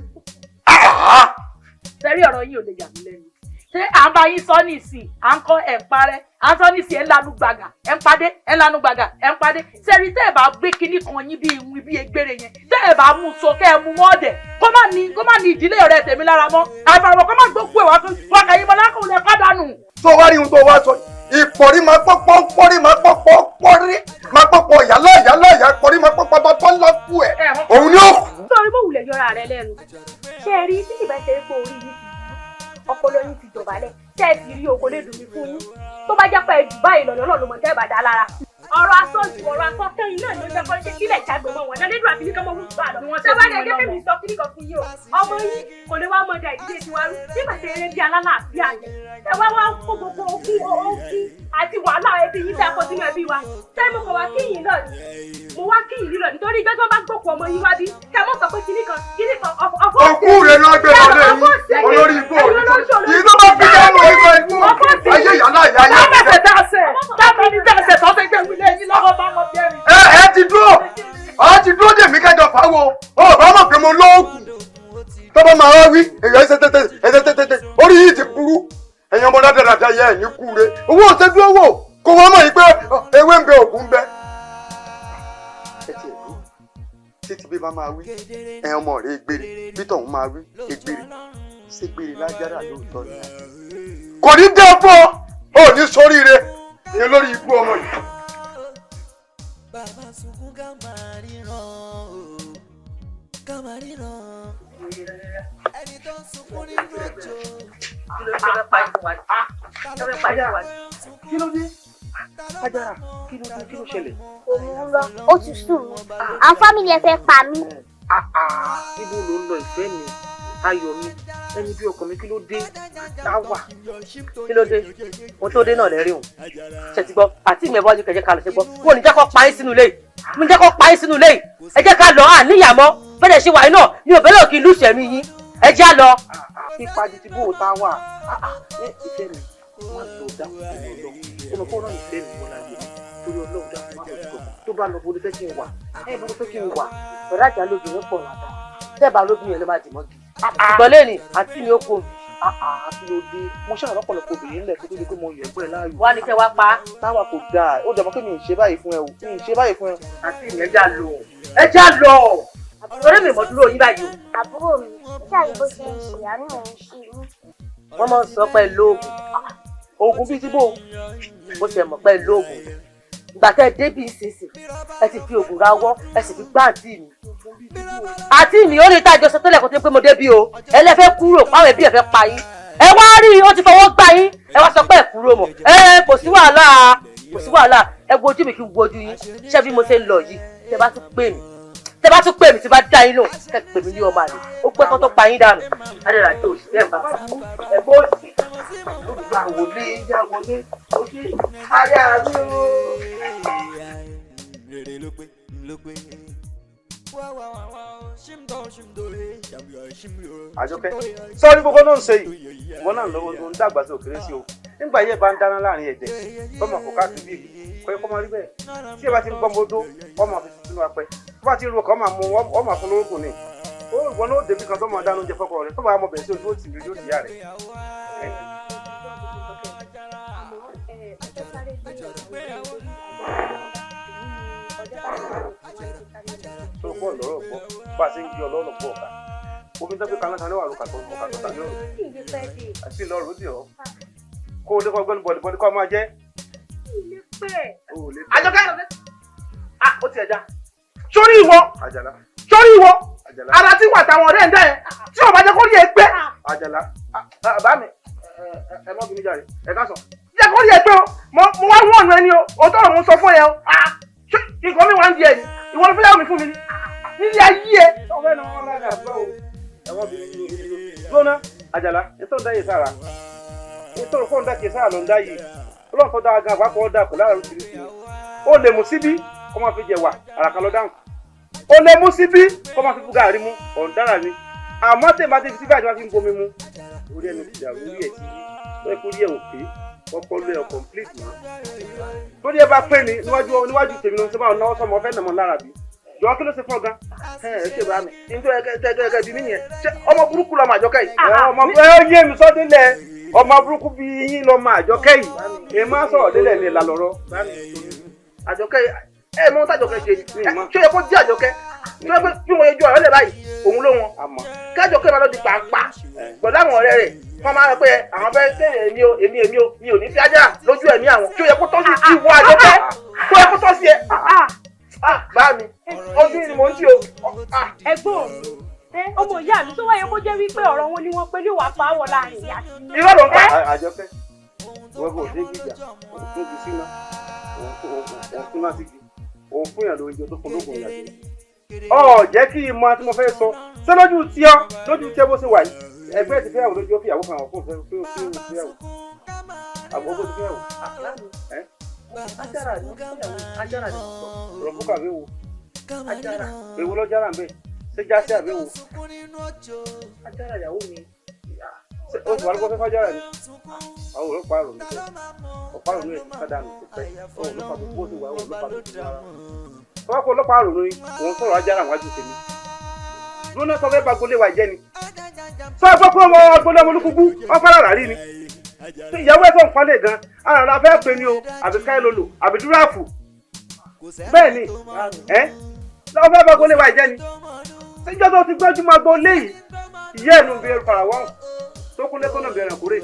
sẹ́rí ọ̀rọ̀ yìí ò lè yà mí lẹ́nu ṣé à ń bá yín sọ nísìn à ń kọ́ ẹ̀ ń parẹ́ à ń sọ nísìn ẹ̀ ń lanu gbàgà ẹ̀ ń padé ẹ̀ ń lanu gbàgà ẹ̀ ń padé sẹ́ni tẹ́ ẹ̀ bá gbé kinní kan yín bí ìwìn bí egbére yẹn tẹ́ ẹ̀ bá mú so kẹ́ ẹ̀ mú wọ́n dẹ̀ kó má ní ìdílé ọ̀rẹ́ tèmi lára mọ́ àbàrọ̀ kó má gbókù ẹ̀ wá fún wọn kà yín bọ́lá kò lè pàdánù.
tó wá rí ohun tó wá sọ ìpọ̀rí máa pọ́pọ́ pọ́rí máa pọ́pọ́ pọ́rí máa pọ́pọ́ yálà pọ́rí máa pọ́pọ́ bá tọ́ ńlá kú ẹ̀ òun ni ó kù.
sórí bó wulẹ̀ yọra rẹ lẹ́nu ṣé ẹ rí tí ìbá ṣe é pé orí yìí ti ọpọlọ yín ti dọ̀bálẹ̀ tẹ́ ẹ sì rí oko lè dùn mí fún yín tó bá jẹ́ pé ẹ jù báyìí lọ́nà náà ló mọ̀ tẹ́ ẹ bá dá lára. ọ̀rọ̀ asọ́jú ọ̀rọ̀ asọ́kẹ́yìn náà ló jẹ́ kọ́ ṣe kílẹ̀ jágbe mọ́ wọn lẹ́dún àfi ní kọ́mọ́ wúṣù bá lọ. sábà ní ẹjẹ́ kẹ́mi sọ kíní kan fún yín o ọmọ yín kò lè wá mọ ọjà ìdílé tiwa rú nígbà tí eré bí alálàáfíà yẹn ẹ wá kó gbogbo ogún àti wàhálà ẹbí yín tẹ́ ẹ kó sínú ẹbí wa tẹ́ mo kàn wá kíyìn náà ni mo wá kíyìn nílò nítorí ìjọ tó bá gbòkú ọmọ yín wá bí kẹ́ mọ̀ sọ pé kíní kan ọkọ̀
òkú rẹ̀ náà gbé lọ́lé yín olórí ibò yìí tó bá fi dáhùn ẹgbẹ́ ikú ayé yàrá ìyá ẹ ti dúró dèmí kẹjọ fáwọn ọ bá mọ̀ pé mo lóògùn tó bá máa wá wí èyàn ẹsẹ orí yìí ti burú ẹ̀yin ọmọ dáadáa yẹ ẹ̀ ní kúure owó ọ̀sẹ̀ dúró wò kó wọ́n mọ̀ yìí pé ewé ń bẹ ògùn ń bẹ. ẹ ti ẹ̀dùn títí bí máa wí ẹ̀yin ọmọ rẹ̀ egbèrè bí tọ̀hún máa wí egbèrè ṣé gbèrè lájára lóòótọ́ ni kò ní dẹ́ fún ọ ò ní sóríire ìyẹn lórí ikú ọmọ yìí.
Bàbá sunkún ká máa ríran o, ká máa ríran. Ẹni tó ń sunkún nínú òjò.
Kí ló fẹ́ pa ikú wa? Kí ló dé? Ajara, kí ló ṣẹlẹ̀?
Òun lọ, ó ti sùn mí. Àwọn fámìlì ẹ fẹ́ pa mí.
Ibo ló ń lọ ìfẹ́ mi? Ayọ̀ mi, ẹni bí ọkọ mi kí ló dé? Táwà. Kí ló dé? Mo tó dé náà lẹ́rìí òun. Ṣé ti gbọ́? Àti ìmọ̀ ẹ̀bọ́jú kẹ̀jẹ́ ká lọ ṣe gbọ́. Wọ́n ò ní jẹ́ kó pa yín sínú ilé yìí. Mo jẹ́ kó pa yín sínú ilé yìí. Ẹ jẹ́ ká lọ àníyàmọ́. Bẹ́ẹ̀ ṣe wà yín náà ni òbẹ́ náà kì í lùsẹ̀ mi yín. Ẹ já lọ. Pípa ju ti bó o tá wà. Ìfẹ́ mi, wọ́n lọ dáhùn sí ọlọ́run. Ó mọ̀ kó rán ìfẹ́ mi wọ́n láyé mi. Torí ọlọ́run dáhùn má lọ tó bá lọ bó ló fẹ́ kí n wà. Bó ló fẹ́ kí n wà. Ọ̀rẹ́ àjà lóbìnrin pọ̀ nàdá. Tẹ́ẹ̀bà lóbìnrin ló máa dì mọ́ gi. Ṣùgbọ́n lẹ́ni àti mi ó kó mi. Àti ló dé. Mo ṣàrọ̀ lọ́pọ̀lọpọ̀ obìnrin ńlẹ̀ kó tó di pé mo yẹ̀ pẹ́ láàyò. Wá ní kẹ́ wá pa. Táwa kò dáa. Ó dẹ̀ mọ́ pé mi ì ṣe báyìí fún ẹ o. Mi ì ṣe báyìí fún ẹ. Àti ìyẹn já lọ. Ẹ já lọ. Torí mi mọ̀ dúró yín báyìí o.
Àbúrò mi, ṣé àyè bó ṣe ń ṣe àánú òun ṣe mí.
Wọ́n máa ń sọ pé lóògùn. Oògùn bíi tíbò. Mo ṣe mọ̀ pé lóògùn. Ìgbà tẹ́ ẹ débì ìsinsìn, ẹ ti fi oògùn rawọ́, ẹ sì fi gbá àǹtí mi. Àǹtí mi ó ní tá ìjọsọ tẹ́lẹ̀ kó tó pé mo débí o. Ẹ lẹ fẹ́ kúrò, páwọn ẹbí ẹ fẹ́ pa yín. Ẹ wá rí i, ó ti fọwọ́ gbá yín. Ẹ wá sọ pé ẹ kúrò mọ́. Kò sí wàhálà, kò sí wàhálà. Ẹ wojú mi kí n wojú yín. Ṣé bí mo ṣe ń lọ yìí, tẹ́ bá tún pè mí, tí bá dá yín lò, kẹ́ pè mí ní ọmọ àlè. Ó pẹ́ kó tó pa yín dànù. Adéla tó òsì bẹ́ẹ̀ bá ẹ bó òsì. Ó gbà wọlé, yá wọlé, ó ṣe ayá mi o.
Àjọkẹ́ sọ́ọ́rí gbogbo náà ń ṣe yìí ìwọ náà lọ́wọ́ tó ń dàgbà sí òkèrè sí o nígbà yẹn bá ń dáná láàrin ẹ̀jẹ̀ bọ́mọ̀ kò káàkiri bíbí kọ́ ẹ̀kọ́ máa rí bẹ́ẹ̀ tí ẹ bá ti ń gbọ́mọ odó ọmọ àfi sínú apẹ́ tó bá ti rí ọkọ̀ ọmọ àfún lórúkọ ni ìwọ náà ó débi kan tó máa dáná oúnjẹ fọ́kọ rẹ̀ tó bá mọ bẹ̀rẹ̀ sí ojú ó tì rí lórí ìyá rẹ̀. tó pọ̀ lọ́rọ̀ gbọ́ bá a ṣe ń gbé ọlọ́rọ̀ gbọ́ ọ̀ka omi tó gbé kaná kan níwà lóka tó ń bọ̀ka tó ta yóò àti lọ́rọ̀ ó dì ọ́ kó o dé kọ́ gbẹ́nu bọ̀dì kọ́ máa jẹ́. Àjọkẹ́ ó ti ẹja sórí ìwọ ara tí wà táwọn ọ̀rẹ́ ń dá yẹn tí ò bá jẹ́ kó rí ẹ pé Àjàlá bá mi ẹ mọ́ bí mi jàre ẹ ká sọ jẹ́ kó rí ẹ pé o mo wá wọ́n ọ̀nà ẹni o òótọ́ ọ̀rọ̀ mo sọ fún ẹ o ṣé nǹkan mi wá ń di ẹ ni ìwọ ló fẹ́ yàwó mi fún mi ni nílé ayé ẹ ọ̀fẹ́ náà wọ́n lára àgbà o ẹ mọ́ bí mi lóná Àjàlá ètò ń dá yìí sára ètò ìfọ̀ ń dá kìí sára ló ń dá yìí ọlọ́run tó dáa gan àpapọ̀ ọ̀dà kò lára lóṣìṣì ó lè mú síbí kó máa fi jẹ wà àràkà lọ dáhùn ó lè mú síbí kó máa fi bú gàrí mu ọ̀ndára ni àmọ́ tèmi àti síbí àti máa fi ń bomi mu orí ẹni ti dàrú orí ẹ̀ ti yí wọ́n kó rí ẹ̀ ò pé ọpọlọ ẹ̀ complete mọ́ lórí ẹ bá pé ni níwájú tèmi ló ń sọ́mọ́ náwó sọ́mọ́ fẹ́ nàmọ́ lára bí jọ kí ló ṣe fọ́ gan ẹ ṣe bá mi nítorí ẹgẹ bí mi yẹn ṣe ọmọ burúkú lọmọ Àjọkẹ́ yìí ọmọ ẹ yé mi sọ́dún lẹ̀ ọmọ burúkú bí yín lọ máa Àjọkẹ́ yìí èyí máa sọ̀rọ̀ délẹ̀ ní ìlà lọ́rọ́.
Àjọkẹ́ ẹ mọ tájọkẹ́ ṣe ni ṣé yẹ kó jẹ́ Àjọkẹ́ tí wọ́n pé bí wọ́n yẹjú ọ̀rọ̀ lẹ̀ báyìí òun ló wọn kájọkẹ́ máa lọ di pàǹpà pẹ̀lú àwọn ọ̀rẹ́ rẹ̀ wọ́n máa rẹ pé àwọn fẹ́ sẹ́yìn èmi ò ní fi Ajara lójú ẹ̀mí àwọn tí ó yẹ kó tọ́ sí ìwọ Àjọkẹ́ tó yẹ kó tọ́ sí ẹ. Bá mi ojú ni mò ń tì o.
Ẹ̀gbọ́n ọmọ ìyá mi tó wáyé kó jẹ́ wípé ọ̀rọ̀ wọn ni wọ́n pé ní wàá pa á wọ láàrin ìyá sí.
irọ́ ló ń pa Àjọkẹ́ wọ́n kò dé gíga òun tún fi síná òun tún náà sí kí òun fún yàn lóúnjẹ tó fún lóògùn ìyàgbé. Jẹ́ kí n mọ tí mo fẹ́ sọ ṣé lójú tí bó ṣe wà yìí ẹgbẹ́ ti fẹ́yàwó lójú ó fìyàwó kan àwọn fún fẹ́yàwó àbúrò ti fẹ́yàwó. Ajara ni ọ̀rọ̀ fún kàwé wo Ajara èwo lọ jára ń bẹ̀ ṣé jásí àbí wo Ajara ìyàwó mi ó sì wà lóko fẹ́ fájára ni àwọn olùkọ́ àrùn mi ọ̀pá àrùn mi ẹ̀ ti sádà mi ti pẹ́ olùkọ́ àbí bó ti wà olùkọ́ àbí ti wà tọ́wọ́ kó olùkọ́ àrùn mi òun sọ̀rọ̀ Ajara wájú tèmi lónà tó fẹ́ bá gbolé wa jẹ́ ni sọ ẹ gbọ́ pé ọmọ ọgbọ́n ọmọ olúkúgbú wọ́n fara rà rí ni ìyàwó ẹ̀ tó ń palẹ̀ gan ara la fẹ́ pè ní o àbí káyọ̀lọ́lọ́ àbí dúráàfù bẹ́ẹ̀ ni lọ́wọ́ fẹ́ bá gbolé wa jẹ́ ni síjọ́ tó ti gbọ́jú máa gbọ́ léyìí ìyá ẹ̀ ló ń bí ẹrù fara wọ́n tó kúnlé kọ́nà bẹ̀rẹ̀ kúrè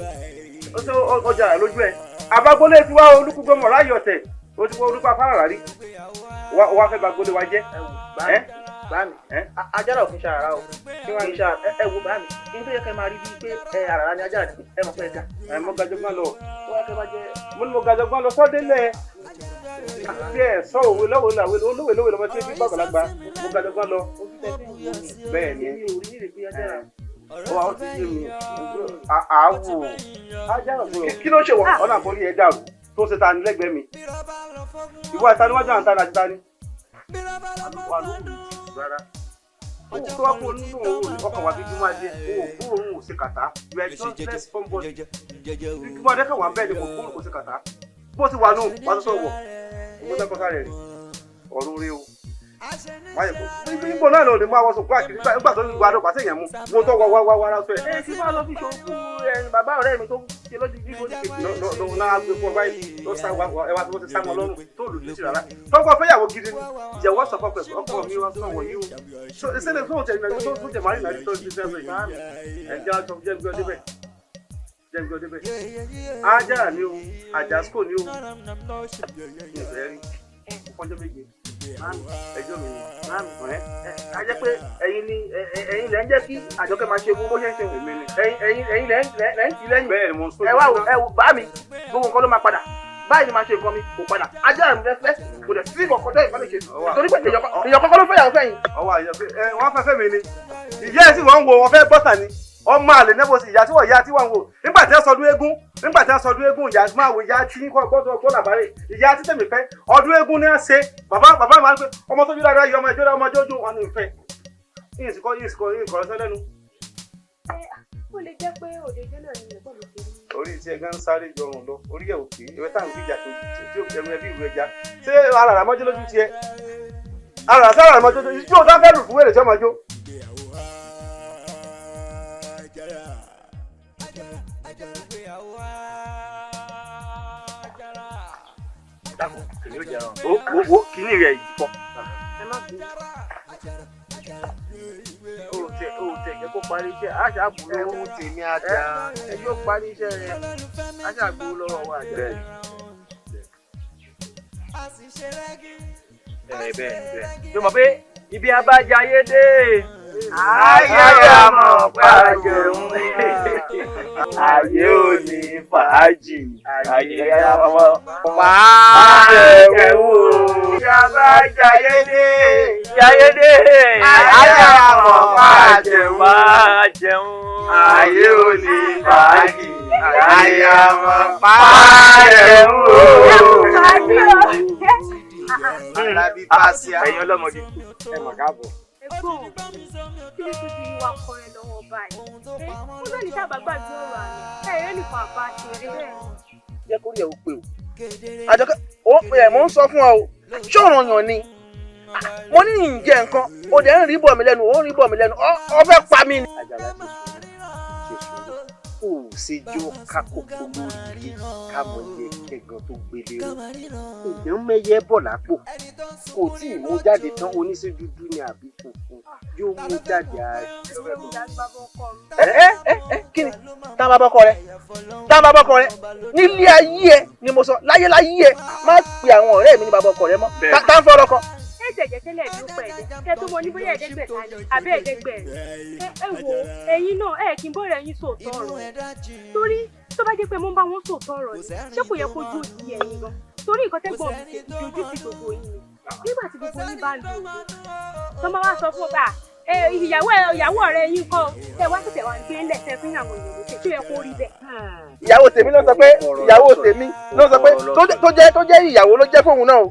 ó tó ọjà rẹ̀ lójú ẹ̀ àbágbólé ti wá olúkúgbọ́ mọ̀ láyọ̀ tẹ̀ ó ti wọ olúkọ afárá rà rí wá fẹ́ bá gbólé wa jẹ́.
Báàmì Ajara òfin ṣàràrà o kí wọ́n ṣe ẹ wo báàmì ní tó yẹ kẹ́ máa rí bíi pé àràrà ni Ajara ẹ mọ̀ pé ẹ ga.
Mo gajọgbọ́n lọ
wọ́n kẹ́ bá jẹ́.
mo gajọgbọ́n lọ sọ́délẹ̀ àti ẹ̀ sọ òwe lọ́wọ́ lọ́mọ tí bí gbàgbọ́lagbà mo gajọgbọ́n lọ. Bẹ́ẹ̀ ni ó ti yé mi àwò Ajara kí ló ṣe wọ̀ ọ̀nà àkórí ẹ̀ dàrú tó ṣe ta ni lẹ́gbẹ̀ẹ́ mi ìwọ àtàníwájú àwọn tani àti tani. Rárá owó tó wá kó nínú òun ọkọ̀ wà bíbí máa dé owó kúrò òun ò ṣe kàtá you are just less somebody bíbí máa dẹ́kẹ̀ wà ń bẹ́ẹ̀ ni kò kúrò kò ṣe kàtá bó ti wà nù wà tó sọ̀wọ̀ mo tẹ́ kọ́sá rẹ̀ rí ọ̀run rí o wáyé kó nígbò náà ló lè mú àwọn sòkú àkìrí nígbà tó ń gba àdó pàṣẹ yẹn mú mo tó wá rà sọ ẹ̀.
Kí máa lọ fi ṣòkú bàbá ọ̀rẹ́ mi tó ṣe lójú bí mo ní kejì.
lọ́wọ́ náà gbé fún ọ báyìí tó sá ẹwà tó ti sá wọn lọ́rùn tó lù lù sí rárá tọ́kọ fẹ́yàwó gidi ni ìyàwó sọ fọ́ pẹ̀lú ọkọ mi wá sọ̀wọ́ yìí o ìṣẹ̀lẹ̀ fún òtẹ̀ ìrìnàjò tó tẹ̀ márùn ìrìnàjò tó ti sẹ́fẹ̀ ẹ̀jẹ̀ àjọ jẹ́ gbé ọdẹ bẹ́ẹ̀ Ajara ni o Àjàsíkò ni o ìfẹ́ rí ọjọ́ méje ẹjọ́ mi ni a jẹ́ pé ẹ̀yin lẹ́ ń jẹ́ kí Àjọkẹ́ máa ṣe gbogbo ṣe ń ṣe èmi ni ẹ̀yin lẹ́ ń tì lẹ́yìn bẹ́ẹ̀ ni mo ń sọ ẹ wá bá mi gbogbo nǹkan ló máa padà báyìí ni máa ṣe nǹkan mi kò padà Ajara mi fẹ́ kò dẹ̀ sí ìkọ̀kọ̀ tó ìfọ́lẹ̀ ṣe torí pé èèyàn kọ́kọ́ ló fẹ́ yàwó fẹ́yìn. ọwọ́ àyè pé wọ́n fẹ́ fẹ́ mi ni ìyá ẹ̀ sì wọ́n ń wo wọn fẹ́ bọ́tà ni ọmọ àlè nẹ́bọ̀ sí ìyá tí wọ́n yá tí wọ́n ń wò nígbà tí wọ́n sọdún eégún ìyá máa wò ìyá tí kọ́ gbọ́dọ̀ làbárè ìyá tí tèmi fẹ́ ọdún eégún ní ṣe bàbá máa ń pẹ́ ọmọ tó bí dáadáa yọ ọmọ ìjọba ọmọ ọjọ́ ojú wọn ní ìfẹ́ yìí kọ́ sẹ́lẹ̀nu.
Ó lè jẹ́ pé òdejò náà ni ẹ̀gbọ́n mi ti rí.
Orí tí ẹgbẹ́ ń sáré jọrùn lọ orí ẹ̀ òkè ìwé táwọn ìjà tó tí ó ẹnu ẹbí ìlú ẹja ṣé ara rà mọ́jọ́ lójú tiẹ̀ ara rà sára mọ́jọ́ lójú tí ó dá fẹ́ lù fún wèrè tí ọmọ jó.
dákun kìnì ó jẹran wo kìnì rẹ yìí pọ.
Ẹ má bí o tẹ jẹ́ kó parí iṣẹ́ àṣà àbúrò owó tèmi àjà ẹ yóò parí iṣẹ́ rẹ àṣà àgbowó lọ́wọ́ wa àjà.
bẹ́ẹ̀ yóò mọ̀ pé ibi abájá ayé dé
ayé àmọ̀ pàjẹun
ayé ò ní fàájì ayé àmọ̀ pàjẹun ibi abájá ayé dé ayé àmọ̀ pàjẹun ayé ò ní fàájì ayé àmọ̀ pàjẹun. Ẹ̀yin ọlọ́mọdé ẹ mọ̀ káàbọ̀.
Ẹ̀gbọ́n kí ló tún di ìwà kọrin lọ́wọ́ báyìí? Ó bẹ́ẹ̀ ní sábà gbàgbé ọ̀rọ̀ àná ẹ̀rẹ́ nìkan àbá ṣe bẹ́ẹ̀.
Jẹ́ kó rí ẹ̀ ó pé o. Àjọkẹ́ ó pè ẹ̀ mò ń sọ fún ọ o. Ṣé ọ̀ràn yàn ni? Mo ní ìjẹ nǹkan, o dẹ̀ ń rí bọ̀ mí lẹ́nu, ó ń rí bọ̀ mí lẹ́nu, ọ fẹ́ pa mí ni.
Àjàlá ṣe sùúrù.
ó ṣèjọ́ kákòókò lórí ilé kámọ̀ yẹ kẹ̀gàn tó gbélé rẹ̀ èèyàn mẹ́yẹ bọ̀ lápò kò tí ì mú jáde tán oníṣẹ́ dúdú ni àbí funfun yóò mú jáde ààrẹ.
kí ni tá a bá bọ́kọ rẹ nílé ayé ẹ ni mo sọ láyé ẹ má pe àwọn ọ̀rẹ́ mi ní bàbá ọkọ rẹ mọ́ tá ń fọ́ ọlọ́kọ.
ẹ̀jẹ̀ tẹ́lẹ̀ ló pẹ̀ ẹ̀dẹ̀ kẹ́ tó mọ ní bóyá ẹ̀ẹ́dẹ́gbẹ̀ta ni àbẹ́ ẹ̀ẹ́dẹ́gbẹ̀rin ẹ wo ẹ̀yin náà ẹ̀ kí n bọ́ ẹ̀yin sòótọ́ ọ̀rọ̀ torí tó bá jẹ́ pé mo ń bá wọn sòótọ́ ọ̀rọ̀ ni ṣé kò yẹ kó ojú ti ẹ̀yin gan torí nǹkan tẹ́gbọ̀n mi ṣe ojú ti gbogbo yín ni nígbà tí gbogbo yín bá ń lo òde tó máa wá sọ fún ọgbà ìyàwó ọ̀rẹ́ yín kọ́ ẹ wá tètè wá ń gbé ńlẹ̀ tẹ́ fún ìyàwó ìyàwó tẹ́ tó yẹ kó rí bẹ́ẹ̀.
ìyàwó tèmi ló sọ pé tó jẹ́ ìyàwó ló jẹ́ fóun náà o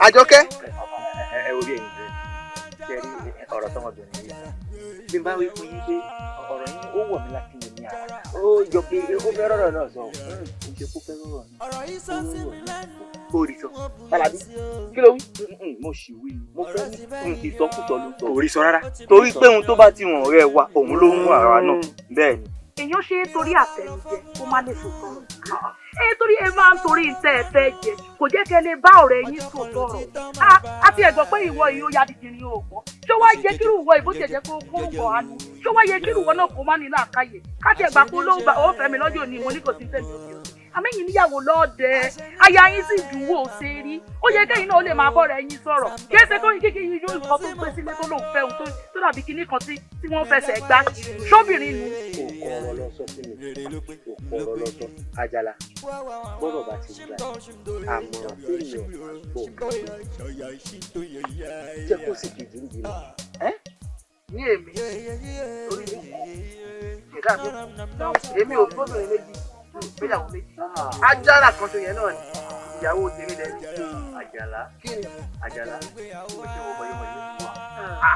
Àjọkẹ́.
ẹ orí ẹ̀yìn rẹ̀ ṣe rí ọ̀rọ̀ tọmọbìnrin yìí bí n bá wí fún yín pé ọ̀rọ̀ yín ó wọ̀ mí láti yẹn ní ara ó jọ pé ó fẹ́ rọ̀rọ̀ náà sọ ó ṣe kó fẹ́ rọ̀rọ̀ náà ó rí sọ Alábí kí ló wí. mo sì wí mo fẹ́ ní ìsọkúsọ ló sọ.
kò rí sọ rárá.
torí pé ohun tó bá ti wọ̀n ọ̀rẹ́ wa òun ló mú àwa náà bẹ́ẹ̀ ni.
èèyàn ṣe é torí àtẹnujẹ kó má lè sòtọ́ torí ẹ máa ń torí iṣẹ́ ẹ fẹ́ jẹ kò jẹ́ kẹ́ lè bá ọ̀rẹ́ yín sòtọ́ ọ̀rọ̀ àti ẹ̀gbọ́n pé ìwọ yìí ó ya dìdìrín òògùn ṣé wá yẹ kírù ìwọ ìbò tẹ̀jẹ̀ kó kọ̀ àánú ṣé wá yẹ kírù ìwọ náà kó má nílò àkáyè káti ẹ̀gbà kó ló ń gbà ó fẹ́mi lọ́jọ́ òní mo ní kò sí tẹ̀lé òkè àmẹ́yìn níyàwó lọ́ọ̀dẹ aya yín sì dùnwó ṣe rí ó yẹ kẹ́yìn náà ó lè máa bọ́ọ̀rọ̀ ẹ̀yin sọ̀rọ̀ kí ẹsẹ̀ tó yín kíkì yín yóò nǹkan tó gbé sílé tó lòun fẹ́ òun tó dàbí kinní kan tí wọ́n fẹsẹ̀ gbá sóbìnrin nu.
òkò ọ̀rọ̀ lọ sọ fún mi òkò ọ̀rọ̀ lọ sọ Àjàlá gbọ́dọ̀ bá ti gbà àmọ̀ràn téèyàn gbọ́ jẹ́ kó sì kejì ń bímọ.
ní èmi orí mi ìdá mi èmi ò gbọ́dọ̀ méjì ìgbéyàwó méjì Ajara kan tó yẹn náà ni ìyàwó tèmi lẹ́yìn. Àjàlá mo ṣe wọ bọyọbọyọ ní wa.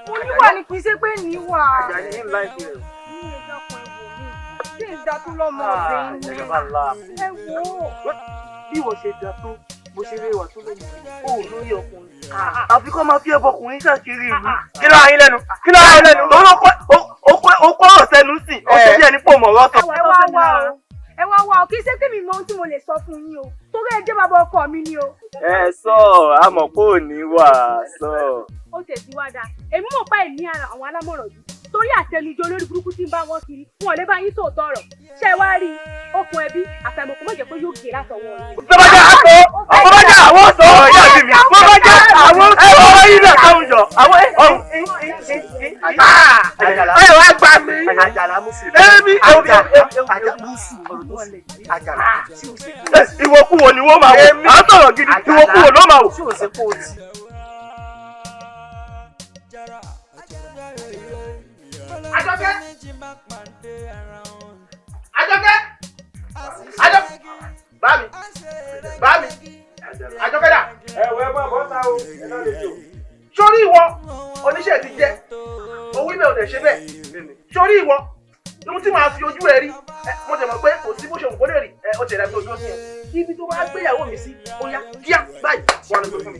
mo níwà ní kì í ṣe pé níwà.
Àjàlá ní ńlá ìpè rẹ.
ní ìdákun ẹ̀wò mi ṣé ìdátún lọ́mọ ọ̀bẹ ni. ẹ wò ó.
bí wọ́n ṣe dá tó bó ṣe réwà tó lóyún ó lórí ọkùnrin àfi kọ́ máa fi ẹbọ ọkùnrin káàkiri ìlú.
kí ló ayé lẹ́nu
ó kọ́ ọ̀rọ̀ sẹ́nu sí ọ̀sẹ̀ díẹ̀ ní pò mọ̀ ọ̀rọ̀ sọ.
ẹ wá wá o kì í ṣe tèmi mọ ohun tí mo lè sọ fún yín o torí ẹ jẹ́ bàbá ọkọ mi ni o.
ẹ sọ àmọ́ pé ò ní wà sọ.
ó tẹ̀síwájú èmi mọ̀ pa ẹ̀mí àwọn alámọ̀ràn yìí torí àtẹnujọ olórí burúkú tí ń bá wọn kiri wọn ò lè bá yín sòótọ́ ọ̀rọ̀ ṣé ẹ wá rí okùn ẹbí àfẹ̀mọ̀kọ́ mọ̀jẹ̀ pé yóò gé látọwọ́ yín.
bọ́bájà àwọn sọ ọ̀rọ̀ yà sí mi bọ́bájà àwọn sọ ọ̀rọ̀ yìí náà táwọn jọ àwọn ẹ wá gbà mí. Àjàlá musu. èmi ìwòkuwò ni wọ́n máa wò à ń sọ̀rọ̀ gidi ìwòkuwò ló máa wò. Àjọkẹ́ bámi Àjọkẹ́ dà.
ẹ̀wẹ̀ máa bọ́ ta o ẹ̀ náà lè jò.
sórí ìwọ oníṣẹ́ ti jẹ́ owó ilẹ̀ òdẹ̀ ṣe bẹ́ẹ̀ sórí ìwọ ohun tí màá fi ojú ẹ rí mo jẹ̀ mọ̀ pé kò sí bó ṣe òǹkó lè rí ó ti rẹ̀ bí ojú ọ̀sìn ẹ̀ ibi tó bá gbéyàwó mi sí ó yá kíá báyìí wà lóko fún mi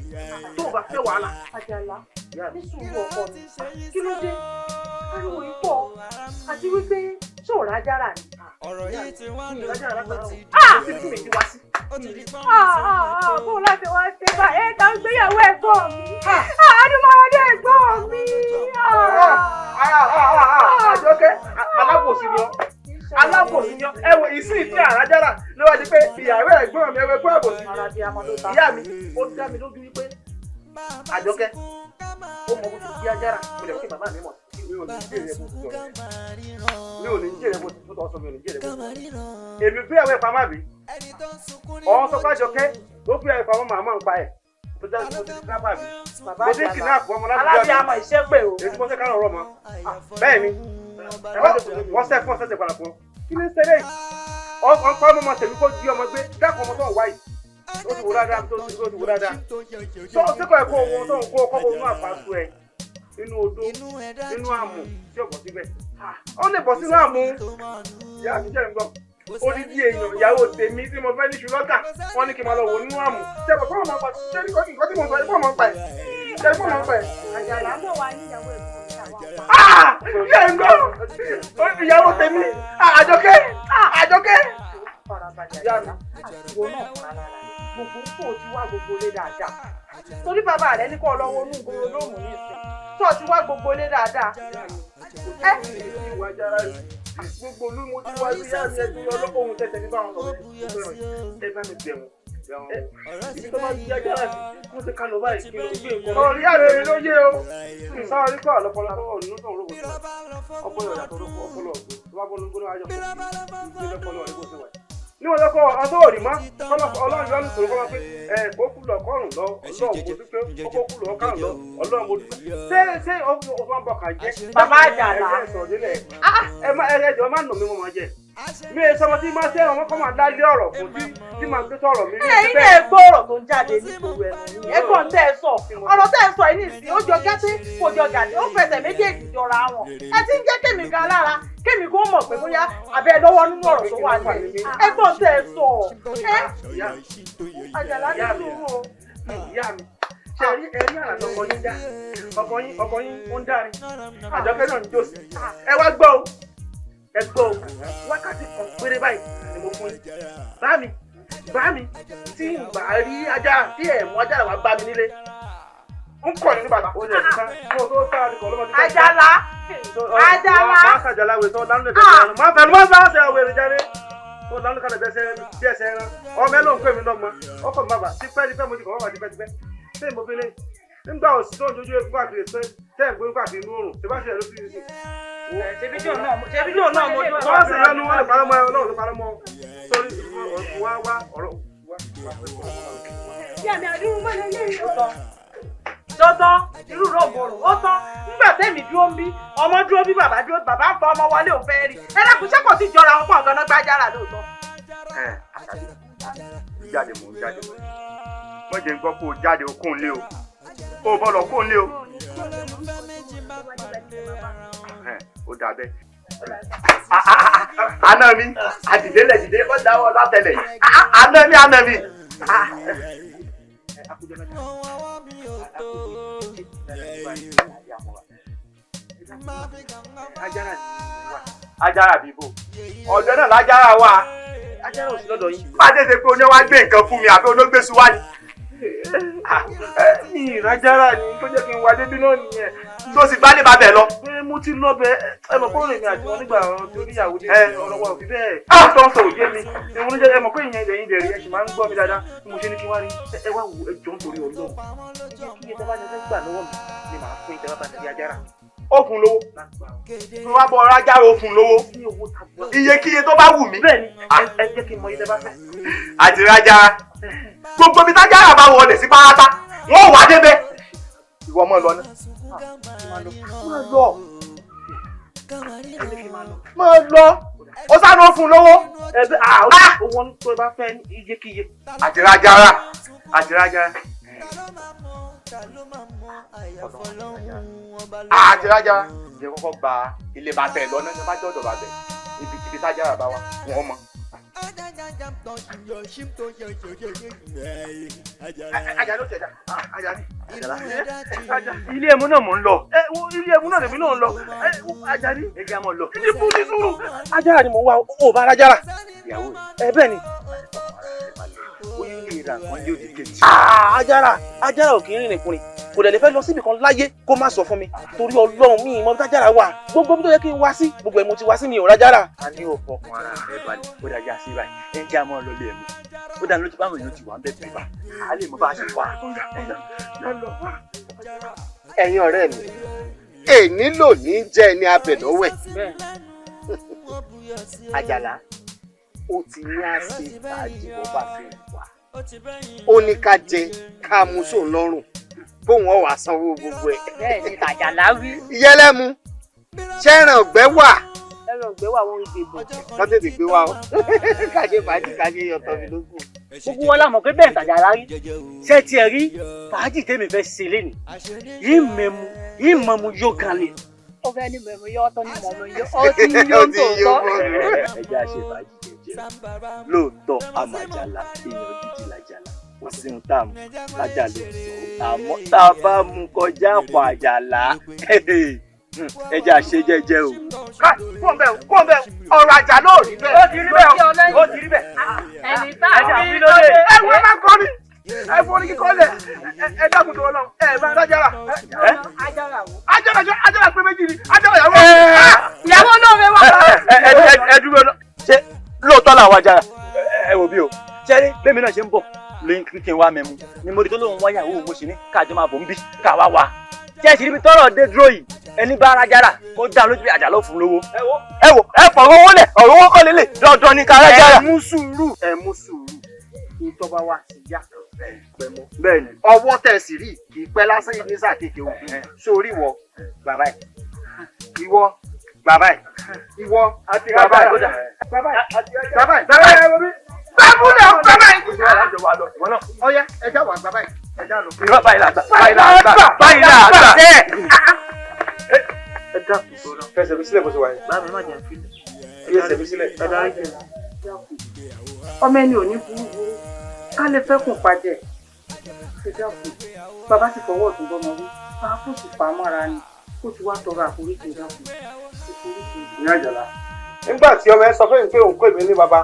tó o bá fẹ́ wàhálà.
Àjàlá ní sùúrù ọkọ mi kí ló dé ariwo yìí pọ̀ àti wípé ṣòro Ajara ni.
ọ̀rọ̀ yìí ti wá
mi ìrajà alágbára wọn
Ah!
kò sí mi ti wá sí.
Bó láti wá ṣe bá ká ń gbéyàwó ẹ̀gbọ́n mi. Adúmọ̀rọ̀dé ẹ̀gbọ́n mi.
Àjọkẹ́ alábòsí ni ọ́ alábòsí ni ọ́ ẹ wo ìsìn tí Àjàrà ló wá di pé ìyàwó ẹ̀gbọ́n mi ẹ̀wẹ̀ fún àbòsí. Ìyá mi ó dá mi lójú wípé Àjọkẹ́ ó mọ bó ti di Àjàrà mo lè fi bàbá mi mọ̀ mi ò ní jèrè bó ti sọ mi ò ní jèrè bó ti sọ mi ò ní jèrè bó ti sọ èmi fi àwọn ìpamọ́ àbí ọ̀hún sọ fún Àjọkẹ́ ó fi àwọn ìpamọ́ màmá ń pa ẹ̀ tó jẹ́ kó ti ká bàbí mo ti kì náà fún ọmọ láti
Alábí àmọ̀ iṣẹ́ pé o.
èyí tí wọ́n ṣe kárọ̀ ọ̀rọ̀ mọ́ bẹ́ẹ̀ ni wọ́n ṣe fún ọ̀sẹ̀ padà fún kí ni ṣe léyìí ọkọ ọmọ tèmi kó di ọmọ gbé dákun ọmọ tó ń wáyìí ó ti wò dáadáa tó ti wò dáadáa tó síkọ̀ ẹ̀kọ́ ohun tó ń kó ọkọ̀ inú àpàtù ẹ̀ inú odó inú àmù tí ò bọ̀ síbẹ̀ ó lè bọ̀ sínú àmù ìyá àti jẹ́ nǹkan odidi èèyàn ìyàwó tèmi tí mo fẹ́ ní ṣùlọ́tà wọ́n ní kí n máa lọ wò nínú àmù ṣe pọ̀ fọ́ọ̀mù ọ̀pá ṣe ní nǹkan tí mo sọ ẹ̀ fọ́ọ̀mù ọ̀pá ẹ̀ ṣe fọ́ọ̀mù ọ̀pá ẹ̀.
Àjàlá náà wà ní ìyàwó ẹ̀gbọ́n
Yẹ ń gbọ́. Ìyàwó tèmi. Àjọkẹ́.
Ìyá mi. Àtiwọ́ náà fún ara rẹ̀. Gbogbo kò ti wá gbogbo ilé dáadáa. Torí bàbá rẹ̀ ní kó lọ́wọ́ inú ìgboro lóòmù ní ìsìn. Tó ti wá gbogbo ilé dáadáa.
Ìwà Ajara rẹ̀. Gbogbo olú mo ti wá sí ìyá mi ẹ̀sìn ọlọ́kùnrin tẹ̀tẹ̀ ní báwọn sọ̀rọ̀ ẹ bá mi bẹ̀ wọ́n. Ibi tó máa ń di Ajara sí, wọ́n ti kánú báyìí kí ló gbé nǹkan. Orí àrẹ̀ mi ló yé o. Sọ́ọ́rí kọ́ ọ̀lọ́pọ̀lọpọ̀ ọ̀nù tó ń rògbò sí. Ọpọlọ ìyàtọ̀ ọpọlọ ọ̀gbìn. Tó bá bọ́nu gbọ́dọ̀ ayọ̀ fún mi. Ìgbésẹ̀ ọpọlọ rẹ̀ kò sí wáyé. Níwọ̀n lọ́kọ̀ ọdún òrì mọ́, ọlọ́run yọ nítorí kọ́ pé kó kú lọ kọ́rùn lọ, ọlọ́run mo dúpẹ́, kó kú lọ kárùn lọ, ọlọ́run mo dúpẹ́. Ṣé o máa ń bọ̀ kà jẹ́?
Bàbá Àjàlá.
Ẹjọ́ máa ń nà mí mo máa jẹ. Mi ò sọmọ tí máa ṣe ọmọ kọ́ máa dálé ọ̀rọ̀ fún tí máa gbé sọ̀rọ̀ mi.
Ẹ̀yin náà gbọ́ ọ̀rọ̀ tó ń jáde nítorí ẹnu yìí. Ẹ̀gbọ́n tẹ́ ẹ sọ. Ọ̀rọ̀ tẹ́ ẹ sọ yìí nìsín, ó jọ gẹ́tẹ́, kò jọ gàdé, ó fẹsẹ̀ méjèèjì jọra wọn. Ẹ ti ń jẹ́ kémi gan lára, kémi kó mọ̀ pé bóyá abẹ́ lọ́wọ́ nínú ọ̀rọ̀ tó wà nílẹ̀. Ẹ̀gbọ́n tẹ́ ẹ sọ. Àjàlá ní sùúrù o.
Ìyá mi. Ṣé ẹ̀rí àràtọ̀ ọkọ yín dá? Ọkọ yín ó ń dárin. Àjọkẹ́ náà ń jòsì. Ẹ wá gbọ́ o. Ẹ gbọ́ o. Wákàtí kan péré báyìí ni mo fún yín. Bá mi tí n bá rí Ajara tí ẹ̀ mú Ajara wá bá mi nílé. Ń kọ̀ nínú bàtà. Ó yẹ kí ká mo tó sára ní kọ̀ lọ́mọdé.
Àjàlá.
Máa ṣàjàlá wẹ̀ tó lánàá lè tẹ̀lé. Máa fẹ́ ló máa ṣe àwẹ̀ rẹ̀ jáde. Tó lánàá kálẹ̀ bí ẹsẹ̀ ẹran. Ọmọ ẹ ló ń pè mí lọ́mọ. Ọkọ̀ mi bàbá tipẹ́ mo ti kọ̀ wọ́n tipẹ́. Ṣé mo fi lé? Nígbà òsì tó ń dojú epo káàkiri pé tẹ́ ẹ̀ ń gbóyún káàkiri inú oòrùn. Ṣé bá ṣe ẹ̀ ló fi ṣe?
Ṣebíjọ́ náà mo dúró.
Wọ́n sì lẹ́nu wọn lè parọ́ mọ́ ẹ ọlọ́run ló parọ́ mọ́ ọ. Sórí wá ọ̀rọ̀ wá.
Ìyá mi àdúrú mọ́lẹ̀ lẹ́yìn.
Tọ́tọ́ irú rògbòrò ó tán nígbà tẹ́mi dúró ń bí ọmọ dúró bí bàbá dúró bàbá ń fa ọmọ wọlé òun fẹ́ rí. Ẹ dákun ṣé kò sí jọra wọn pọ̀ ganan gbájára lóòótọ́.
Jáde mò ń jáde. Wọ́n jẹ́ ń gbọ́ kó o jáde o kún un lé o. Kó o bọ́ lọ kún un lé o. Ó dà bẹ́ẹ̀. Àná mi, àdìdé, ó dáwọ́ látẹ̀lẹ̀ yìí. Àná mi. Ajara bíbò. Ọ̀dọ̀ náà lájára wà. Ajara ò sí lọ́dọ̀ yín. Má tètè pé oní wá gbé nǹkan fún mi àbí olóògbésù wá ni. Ní ìrajára ni tó jẹ́ kí n wá débi náà nìyẹn. Tó sì gbálé bá bẹ̀ lọ.
Mo ti lọ bẹ ẹ mọ̀ kó rìn mi àti wọn nígbà tó níyàwó dé. Ọ̀rọ̀ wa ò fi bẹ́ẹ̀. Tó ń sọ òye mi. Ìwọ́n jẹ́ ẹ mọ̀ pé ìyẹn ìdẹ̀yìn dẹ̀rí ẹ sì máa ń gbọ́ mi dáadáa. Mo ṣe ní kí wá rí. Ẹ wá wo ẹjọ́ nítorí Ọlọ́run. Kí iye tó bá ní fẹ́ gbà lọ́wọ́ mi ni màá fún ìtẹ́wá bá ti di Ajara.
Ó fún lówó. Mo wá bọ ọ̀rọ̀ Ajara ó fún lówó. Iyekíye tó bá wù mí.
Bẹ́ẹ̀ni, ẹ jẹ́ kí n mọ iye tẹ́ bá fẹ́.
Àti Ajara. Gbogbo ibi t'Ajara bá wọlé sí pátá, wọ́n wà débẹ̀. Ìwọ mọ̀ lọ ní. Máa lọ. Ó sáré ó fún lówó.
Owó tó bá fẹ́ iyekíye.
Àti Ajara. Àti Ajara. Ǹjẹ́ kọ́kọ́ gba ilé bá tẹ̀ lọ́nà ní bá jọ̀dọ̀ bá bẹ̀. Ibi t'Ajara bá wà, wọ́n mọ̀.
Ilé ẹmu náà mò ń lọ. Ilé ẹmu náà lèmi náà ń lọ. Ajari.
Ẹgbẹ́ àmọ́ lọ.
Ilé fún ní sùúrù. Ajara ni mò ń wá. Ó bá Ajara.
Ìyàwó
rẹ̀. Bẹ́ẹ̀ ni.
Oyún lè ra nǹkan lé òdì kejì.
Ajara ò kì í rìn nìkùnrin. Kò dẹ̀ lè fẹ́ lọ síbì kan láyé kó má sọ fún mi. Torí Ọlọ́run mi ìmọ̀ bí Ajara wà. Gbogbo bí tó yẹ kí n wá sí. Gbogbo ẹ̀ mo ti wá sí mi ò Ajara.
A ní òfò kan ara rẹ̀ balẹ̀. Ó dájá sí báyìí. Ẹ jẹ́ àmọ́ lọ lé ẹ̀mú. Ó dáná lójú báwọn èèyàn ti wà ń bẹ̀ pẹ̀lú. A lè mọ bá a ṣe wà.
Ẹ̀yin ọ̀rẹ́ mi, èní lò ní jẹ́ ẹni abẹ̀lọ́wẹ̀. Àjàlá, ó ti ní àṣẹ ìbàjẹ́ bó bá fi wà. Ó ní ká jẹ ká mú sóun lọ́rùn bóun ọ̀ wá sanwó gbogbo ẹ̀.
Bẹ́ẹ̀ ni Àjàlá wí.
Ìyẹlẹ́mu, ṣẹ́ràn ọ̀gbẹ́ wà.
Ẹ̀rọ ìgbé wà wọ́n ń gbé bọ̀.
Wọ́n tètè gbé wa o. Káṣe fàájì káṣe yọ̀tọ̀ mi lókù.
Gbogbo wọn lámọ̀ pé bẹ́ẹ̀ Àjàlá rí. Ṣé tiẹ̀ rí fàájì tèmi fẹ́ ṣe lénìí? Yìí mọ̀mú yóò kan lè. Ó fẹ́ ní mọ̀mú yóò tán ní mọ̀mú yóò. Ó ti yóò tòótọ́.
Ẹ jẹ́ àṣẹ fàájì jẹjẹ. Lóòótọ́ àmọ́ Àjàlá èèyàn gidi l'Àjàlá. Kò sí ohun tá a mú lájà lè sọ. Àmọ́ tá a bá mú kọjá àpò Àjàlá.
ẹja ṣe jẹ́jẹ́ o.
kó ń bẹ ọ̀rọ̀ àjà náà rí bẹ́ẹ̀. ó ti rí bẹ́ẹ̀ ó ti rí bẹ́ẹ̀.
ẹni tá a
fi lóde. ẹ wọ ẹ máa kọ́ ni ẹ fọ ní kíkọ́ lẹ̀ ẹ dákun tó lọ ẹ máa dájára. Ajara pé méjì ni Ajara ìyàwó.
ìyàwó náà fẹ́ wá.
ẹ dúró náà ṣé lóòótọ́ làwọn Ajara ẹ wò bí o ṣẹ́rí bẹ́ẹ̀ mi náà ṣe ń bọ̀ lóyún kí n wá mẹ́mu ni mo rí tó lóun wáyàwó mo sì ní káàjọ máa bọ̀ ń bí káwa wá. ṣé ẹ sì rí mi tọrọ dé dúró yìí ẹni bá Ajara kó dá lójú pé Àjàlá ò fún lówó. ẹ wò ẹ fọwọ́ wọlé ọ̀rọ̀ owó kọ́ lélẹ̀ dandan ní ká Ajara.
ẹ mú sùúrù ìtọ́ba wa ti yá pẹ́ mọ́. bẹ́ẹ̀ni ọwọ́ tẹ̀ sí rí kì í pẹ́ lásán yìí ní sáà kékeré o sórí ìwọ bàbá ẹ̀ ìwọ bàbá ẹ̀ ìwọ bàbá ẹ̀ bàbá ẹ̀ ọyá ẹja wà bàbá ẹ̀ ẹja lọ.
irọ́ báyìí làgbà báyìí làgbà.
ẹ dákun tó lọ. fẹsẹ̀ mi sílẹ̀ bó ṣe wà yẹn.
báwo ni má jẹ́ fílẹ̀.
fẹsẹ̀ mi sílẹ̀.
ọmọ ẹni ò ní burúburú ká lè fẹ́kùn pàjẹ́ ṣe dákun bàbá ti fọwọ́ ọ̀tún bọ́mọ wí máa kó sì pa mọ́ra ni kó ti wá tọrọ àforíjì dákun ìforíjì.
ní Àjàlá nígbà tí ọmọ ẹ sọ fún mi pé òun kó èmi ní baba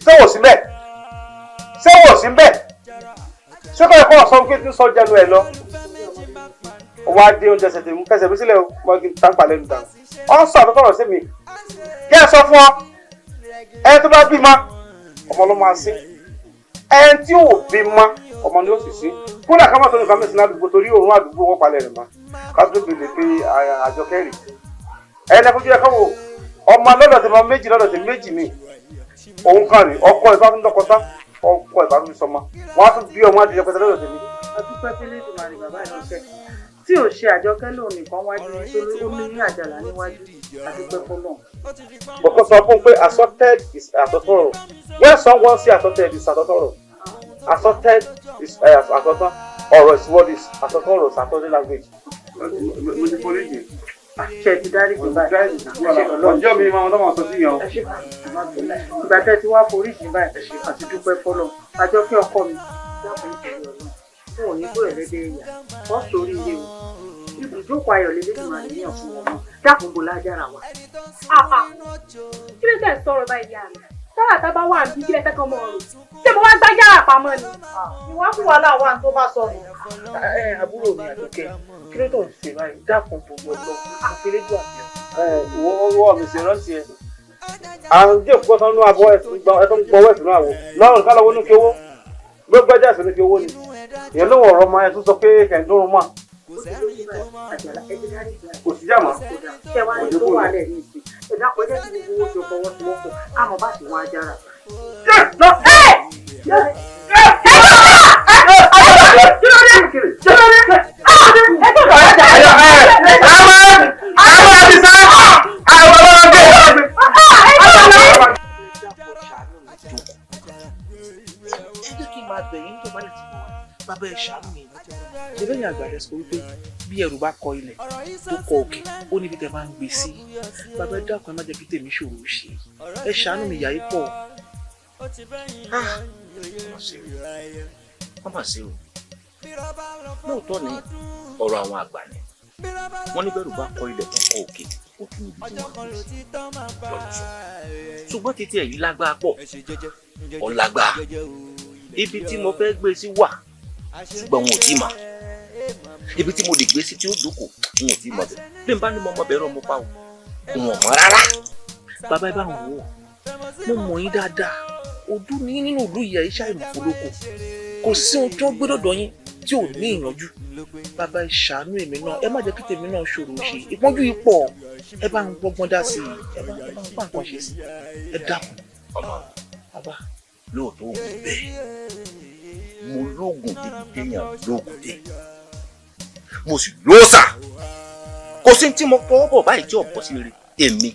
ṣé wò sí bẹ́ẹ̀ ṣé kọ́ ẹ̀kọ́ ọ̀sán pé tí ń sọ jẹnu ẹ̀ lọ wá dé oúnjẹ ṣẹ̀tẹ̀ mú kẹsẹ̀ mi sílẹ̀ wọ́n kí n tán palẹ̀ nìkan ọ sọ àtọ́tọ̀rọ̀ sí mi kí ẹ sọ fún ọ ẹni tó bá bímọ ọmọ ló máa sí ẹni tí ò bímọ ọmọ ni ó sì sí kódà ká má sọ nípa mẹ́sìn àdúgbò torí òun àdúgbò wọn palẹ̀ rẹ̀ mọ́ ká tó bèèrè pé àjọkẹ́rì ẹni ẹ̀fọ́ jẹ́ káwọ́ ọmọ lọ́dọ̀ tẹ̀ mọ́ méjì lọ́dọ̀ tẹ̀ méjì ni òun kan rè ọkọ ìbámu dọ́kọ̀tà ọkọ ìbámu sọmọ wọn á tún bí ọmọ àdìyẹ pẹ̀tẹ́ lọ́dọ̀ tẹ̀ mí.
adúpẹ́ tẹ́lẹ̀ tó máa rí bàbá ìránṣẹ́ tí ò ṣe àjọkẹ́ lòun nìkan wájú nítorí ó ní ní Àjàlá níwájú adúpẹ́ fọlọ́.
Bọ̀kọ́ sọ fún pé assorted is àtọ̀tọ̀rọ̀ when someone say assorted is àtọ̀tọ̀rọ̀ assorted is àtọ̀tọ̀ ọ̀rọ̀ is what is àtọ̀tọ̀rọ̀ is àtọ̀tọ̀ language. mo ti forí jì.
ṣe ti dárí kò báyìí.
ọjọ́ mi máa ń tọ́ wọn sọ sí yẹn o.
ìgbà tẹ́ ti wá forí jì báyìí àti dúpẹ́ fọlọ́ àjọkẹ́ ọkọ mi dákun ìṣòro ọ̀nà fún òní kó ẹ̀lẹ́dẹ̀ ẹ̀yà wọ́n sórí ilé o ibùdókọ̀ ayọ̀ lélẹ́dẹ̀ máa ní ọ̀fun ọmọ dákun bò lájára wa.
kí ló tẹ̀ sọ̀rọ̀ báyìí yá mi sára tábà wà ní kílẹ̀ tẹ́kọ̀ mọ́ ọ̀rọ̀ ṣé mo wá gbá yàrá pamọ́ ni.
ìwà fún wàhálà wà tó bá sọ̀rọ̀. àbúrò mi àdókẹ́ kí ló tó ń ṣe báyìí dákun bò lọ àfẹ́lẹ́ jù àbí.
wọ́n mi ṣe rántí ẹ. àwọn díẹ̀ púpọ̀ sánú abọ́ ẹ̀tọ́ ń gbọ́wọ́ ẹ̀sùn náà wò lọ́rùn ká lọ́wọ́ ní kí owó gbogbo ẹja ẹ̀sùn ní kí owó ni ìyẹn ló wọ̀ ọ̀rọ̀ ọmọ ẹ̀ tún sọ pé kẹ̀ǹdúrún mọ́. kò sí jàmọ́.
ṣé wàá ní tó wà lẹ̀ ní ìsìn ẹ̀dá pẹ̀lú ẹ̀sìn gbogbo owó tó fọwọ́ sí wọ́pọ̀ àmọ́ bá sì wọ́n Àjàrà.
bàbá ẹ ṣàánú mi ṣe lẹ́yìn àgbàdo sọ wípé bí ẹrù bá kọ ilẹ̀ tó kọ òkè ó níbi tẹ máa ń gbé sí bàbá ẹ dákun ẹ má jẹ́ kí tèmi ṣòro ṣe ẹ ṣàánú mi ìyá yìí pọ̀.
wọ́n mà ṣe o lóòótọ́ ni ọ̀rọ̀ àwọn àgbà ni wọ́n ní bẹ́rù bá kọ ilẹ̀ tó kọ òkè ó tún níbi tí wọ́n gbé sí lọ́dún sọ ṣùgbọ́n títí èyí lágbára pọ̀ ọ̀làgbà ibi tí mo fẹ́ gbé sí wà ṣùgbọ́n wọn ò tí mà ibi tí mo lè gbé sí tí ó dúkò wọn ò tí mọ̀ bẹ́ẹ̀ bí n bá ní mo mọ bẹ́ẹ̀ rán mo pa o wọn ò mọ̀ rárá.
bàbá ẹ bá wọn wò mo mọ̀ yín dáadáa òdú ní nínú ìlú ìyá iṣẹ́ ìmọ̀fólókò kò sí ohun tó gbé dọ̀dọ̀ yín tí ò ní ìyànjú bàbá ẹ ṣàánú èmi náà ẹ má jẹ́ kí tèmi náà ṣòro ṣe ìpọ́njú yìí pọ̀ ẹ bá ń gbọ́gbọ́n dá sí i ẹ bá ń pa nǹkan ṣe sí ẹ dákun
ọmọ
bàbá.
lóòótọ́ òun bẹ́ẹ̀ mo lóògùn débi téèyàn lóògùn dé mo sì lóòsà kò sí tí mo fọwọ́ bọ̀ báyìí tí ò bọ́ sí rere èmi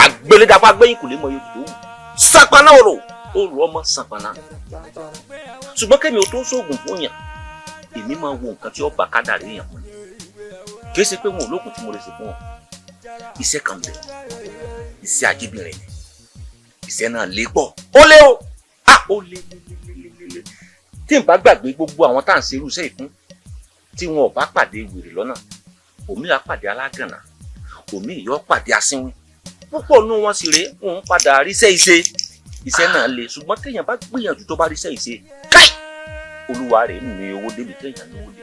àgbélédàpá gbẹ̀yìn kò lè mọ yòókù tó wù sàpàná òrò òrò ọmọ sàpàná ṣùgbọ́n kẹ́mi ò tó sóògùn fún yàn èmi máa wo nǹkan tí ó bá kádàrí èèyàn mọ́ kì í ṣe pé wọn ò lóògùn tí mo lè ṣe fún wọn iṣẹ́ kan bẹ̀ iṣẹ́ ajíbìnrin ni iṣẹ́ náà lé pọ̀ ó lé o ó lé tí n bá gbàgbé gbogbo àwọn tá à ń ṣe irú iṣẹ́ ìfún tí wọn ò bá pàdé wèrè lọ́nà òmí á pàdé alágànná
omi yóò pàdé asínwín púpọ̀ nù wọn sì rèé òun padà ríṣẹ́ iṣẹ́ náà le ṣùgbọ́n téèyàn bá gbìyànjú tó bá ríṣẹ́ ìṣe káì olúwa rẹ̀ ní owó débi téèyàn lówó dé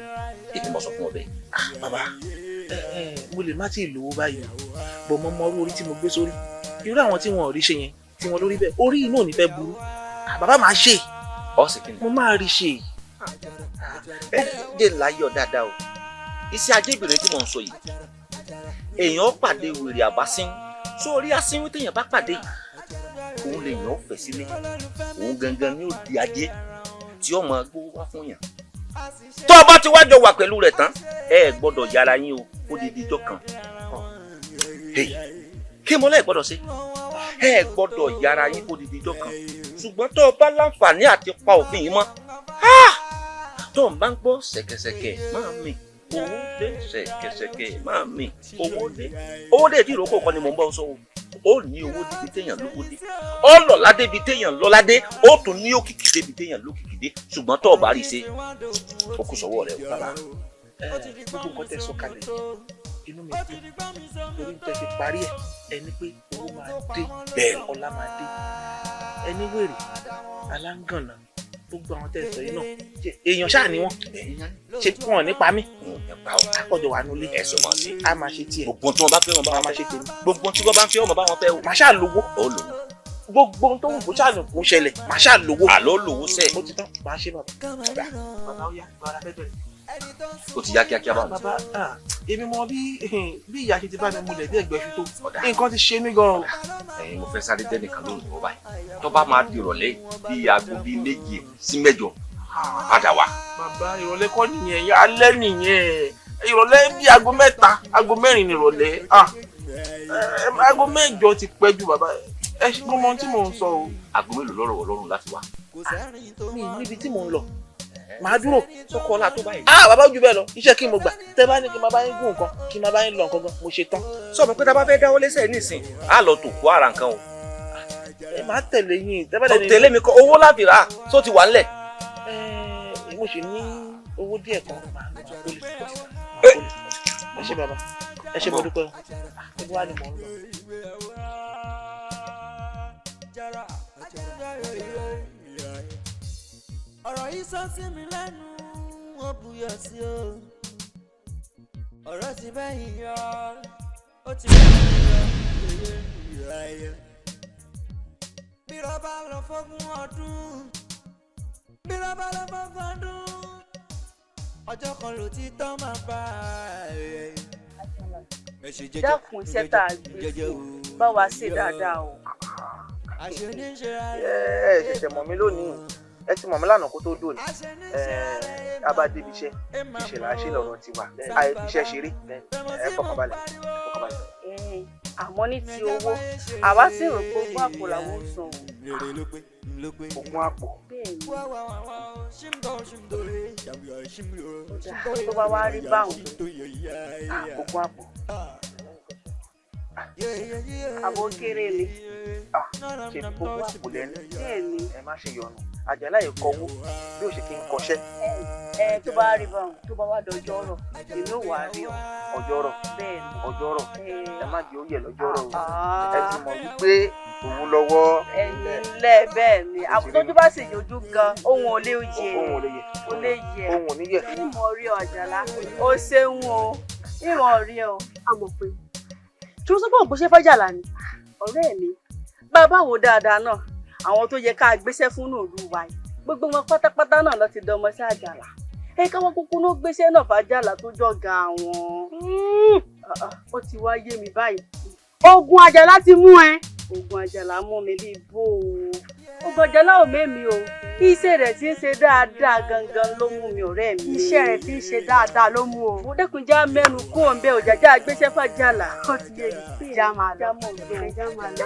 èmi mọ̀ sọ fún ọ bẹ́ẹ̀.
bàbá mo lè má tí ì lówó báyìí bọ̀ mo mọ orí tí mo gbé sórí irú àwọn tí wọn ò rí ṣe yẹn tí wọn lórí bẹ́ẹ̀ orí inú ò ní fẹ́ burú bàbá máa ṣe mo máa rí ṣe.
dé láyọ̀ dáadáa o iṣẹ́ ajébìnrin tí mò ń sọ yìí èèyàn pàdé wèrè àbásín sórí asínwín téèyàn bá pàdé òun lè yàn ó fẹ́ sílé òun gangan ni ó di ajé tí ó máa gbówó wá fún yàn tó o bá ti wájọ wà pẹ̀lú rẹ̀ tán ẹ gbọ́dọ̀ yára yín o ó di díjọ́ kan kí mo lẹ́ẹ̀ gbọ́dọ̀ ṣe ẹ gbọ́dọ̀ yára yín ó di díjọ́ kan ṣùgbọ́n tó o bá láǹfààní àti pa òfin yìí mọ́ tó o bá ń gbọ́ ṣẹ̀kẹ̀ṣẹ̀kẹ̀ máa mì owó dé ṣẹ̀kẹ̀ṣẹ̀kẹ̀ máa mì owó dé tí ìrókò kan ni mò ń bọ́ sọ ó ní owó débi téèyàn lówó dé ó lọ́lá débi téèyàn lọ́lá dé ó tún ní òkìkí débi téèyàn lókìkí dé ṣùgbọ́n tó o bá rí i ṣe ó kù sọ́wọ́ rẹ o.
bàbá gbogbo nǹkan tẹ́ sọ kalẹ̀ inú mi dùn torí tẹ́ fi parí ẹ̀ ẹni pé owó máa dé bẹ́ẹ̀ ọlá máa dé ẹni wèrè aláǹgànà gbogbo àwọn tẹ́ sọ yìí náà èèyàn ṣáà ni wọ́n ṣe wọn nípa mí àpọ̀jọ wà nulẹ̀
ẹ̀sùn máa ṣe
a máa ṣe tiẹ̀
gbogbo tí wọ́n bá fẹ́ wọn bá wọn ṣe tèmi gbogbo tí wọ́n bá ń fẹ́ wọn bá wọn fẹ́ o.
màá ṣáà lówó
ó lówó
gbogbo tó wù kó ṣáà kó ṣẹlẹ̀ màá ṣáà lówó.
àlọ́ lówó sẹ́ẹ̀.
ó ti tán màá ṣe bàbá ó yá bàbá fẹ́ bẹ̀rẹ̀.
ó ti yá kíákíá báwọn.
bàbá èmi mọ bí ìyá ṣe ti bá mi múlẹ̀ bí ẹgbẹ́ ṣu tó nǹkan ti ṣe mí gan-an.
ẹ̀yin mo fẹ́ sáré dẹ́ nìkan lónìí wọ́n báyìí tó bá máa di ìrọ̀lẹ́ bíi aago bíi 7 sí 8 padà wá.
bàbá ìrọ̀lẹ́ kọ́ nìyẹn alẹ́ nìyẹn ìrọ̀lẹ́ bíi aago 3 aago 4 ní ìrọ̀lẹ́ aago 8 ti pẹ́ jù bàbá ẹ ṣe gbọ́n tí mò ń sọ o.
aago mélòó lọ́rọ̀ wọ lọ́rùn láti wá.
mi níbi tí mò ń lọ màá dúró sọkọ ọlá tó báyìí. bàbá ojú bẹ́ẹ̀ lọ iṣẹ́ kí mo gbà tẹ́ bá ní kí n máa bá yín gún nǹkan kí n máa bá yín lọ nǹkan gan mo ṣe tán.
sọ ma pé tá a bá fẹ́ dáwọ́ lẹ́sẹ̀ nísìn á lọ tò kó ara nǹkan o.
ẹ máa tẹ̀lé yín
tẹ̀lé mi kọ́ owó láti rà tó ti wà ńlẹ̀.
mo ṣe ní owó díẹ̀ kan máa ń lọ kólé ẹ ṣé bàbá ẹ ṣé mo dúpẹ́ o wá ni mò ń lọ.
ọ̀rọ̀ yìí sọ sí mi lẹ́nu ó buyọ̀ sí o ọ̀rọ̀ ti bẹ́yìn yọ ó ti bẹ́yìn yọ bí rọ́bà lọ fọ́gún ọdún bí rọ́bà lọ fọ́gún ọdún ọjọ́ kan ló ti tọ́ máa bá
dákun iṣẹ́ tá a gbé fún bá wa ṣe dáadáa o.
ẹ ṣẹ̀ṣẹ̀ mọ̀ mí lónìí ẹ ti mọ̀ mí lánàá kó tó dòní abádébi iṣẹ́ ìṣẹ̀lẹ̀ àṣẹ lọ́rọ̀ tiwa iṣẹ́ ṣeré ẹ fọkànbalẹ̀.
àmọ́ ní ti owó àwa sì rò pé ogún àpò làwọn ń san o.
ogún àpò.
tó bá wá rí báwọn
ogún àpò.
àbò kéré ni.
ṣe ní ogún àpò lẹ́nu.
bẹ́ẹ̀ni.
ẹ má ṣe yọnu Àjàlá yìí kọwó bí ó ṣe kí n kọṣẹ́.
tó bá rí báwọn tó bá wá dọjọ́ rọ̀ èmi ò wá rí ọ.
ọjọ́rọ̀
bẹ́ẹ̀ni.
ọjọ́rọ̀ ẹ má di oyè lọ́jọ́rọ̀ o ẹ ti mọ̀ wípé òun lọ́wọ́.
ẹ̀yin lẹ bẹ́ẹ̀ ni àbútójú bá sì yọjú gan ohun ò lè yẹ.
ohun ò lè yẹ.
ò lè yẹ.
ohun ò ní yẹ.
ìmọ̀ rí ọ Àjàlá ó ṣeun o ìmọ̀ rí ọ. àmọ̀ pé tí wọ́n sọ pé ògbó ṣe fọ́jàlá ni ọ̀rẹ́ mi bàbá wo dáadáa náà àwọn tó yẹ ká gbéṣẹ́ fún nùlù wa yìí gbogbo wọn pátápátá náà lọ ti dọmọ sí Àjàlá káwọn kúkú ló gbéṣẹ́ náà fàjàlá tó jọ̀gá wọn. ó ti wá yé mi báyìí ogun Àjàlá ti mú ẹ. ogun Àjàlá mú mi bíi bó o ogun Àjàlá ò mẹ́mi o iṣẹ́ rẹ̀ ti ń ṣe dáadáa gangan ló mú mi ọ̀rẹ́ mi.
iṣẹ́ rẹ̀ ti ń ṣe dáadáa ló mú o.
mo dẹ́kun já mẹ́nu kú òǹbẹ òjàjà gbéṣẹ́ fàjàlá.
ó ti yé mi já máa lọ
já mọ̀ lọ já máa lọ.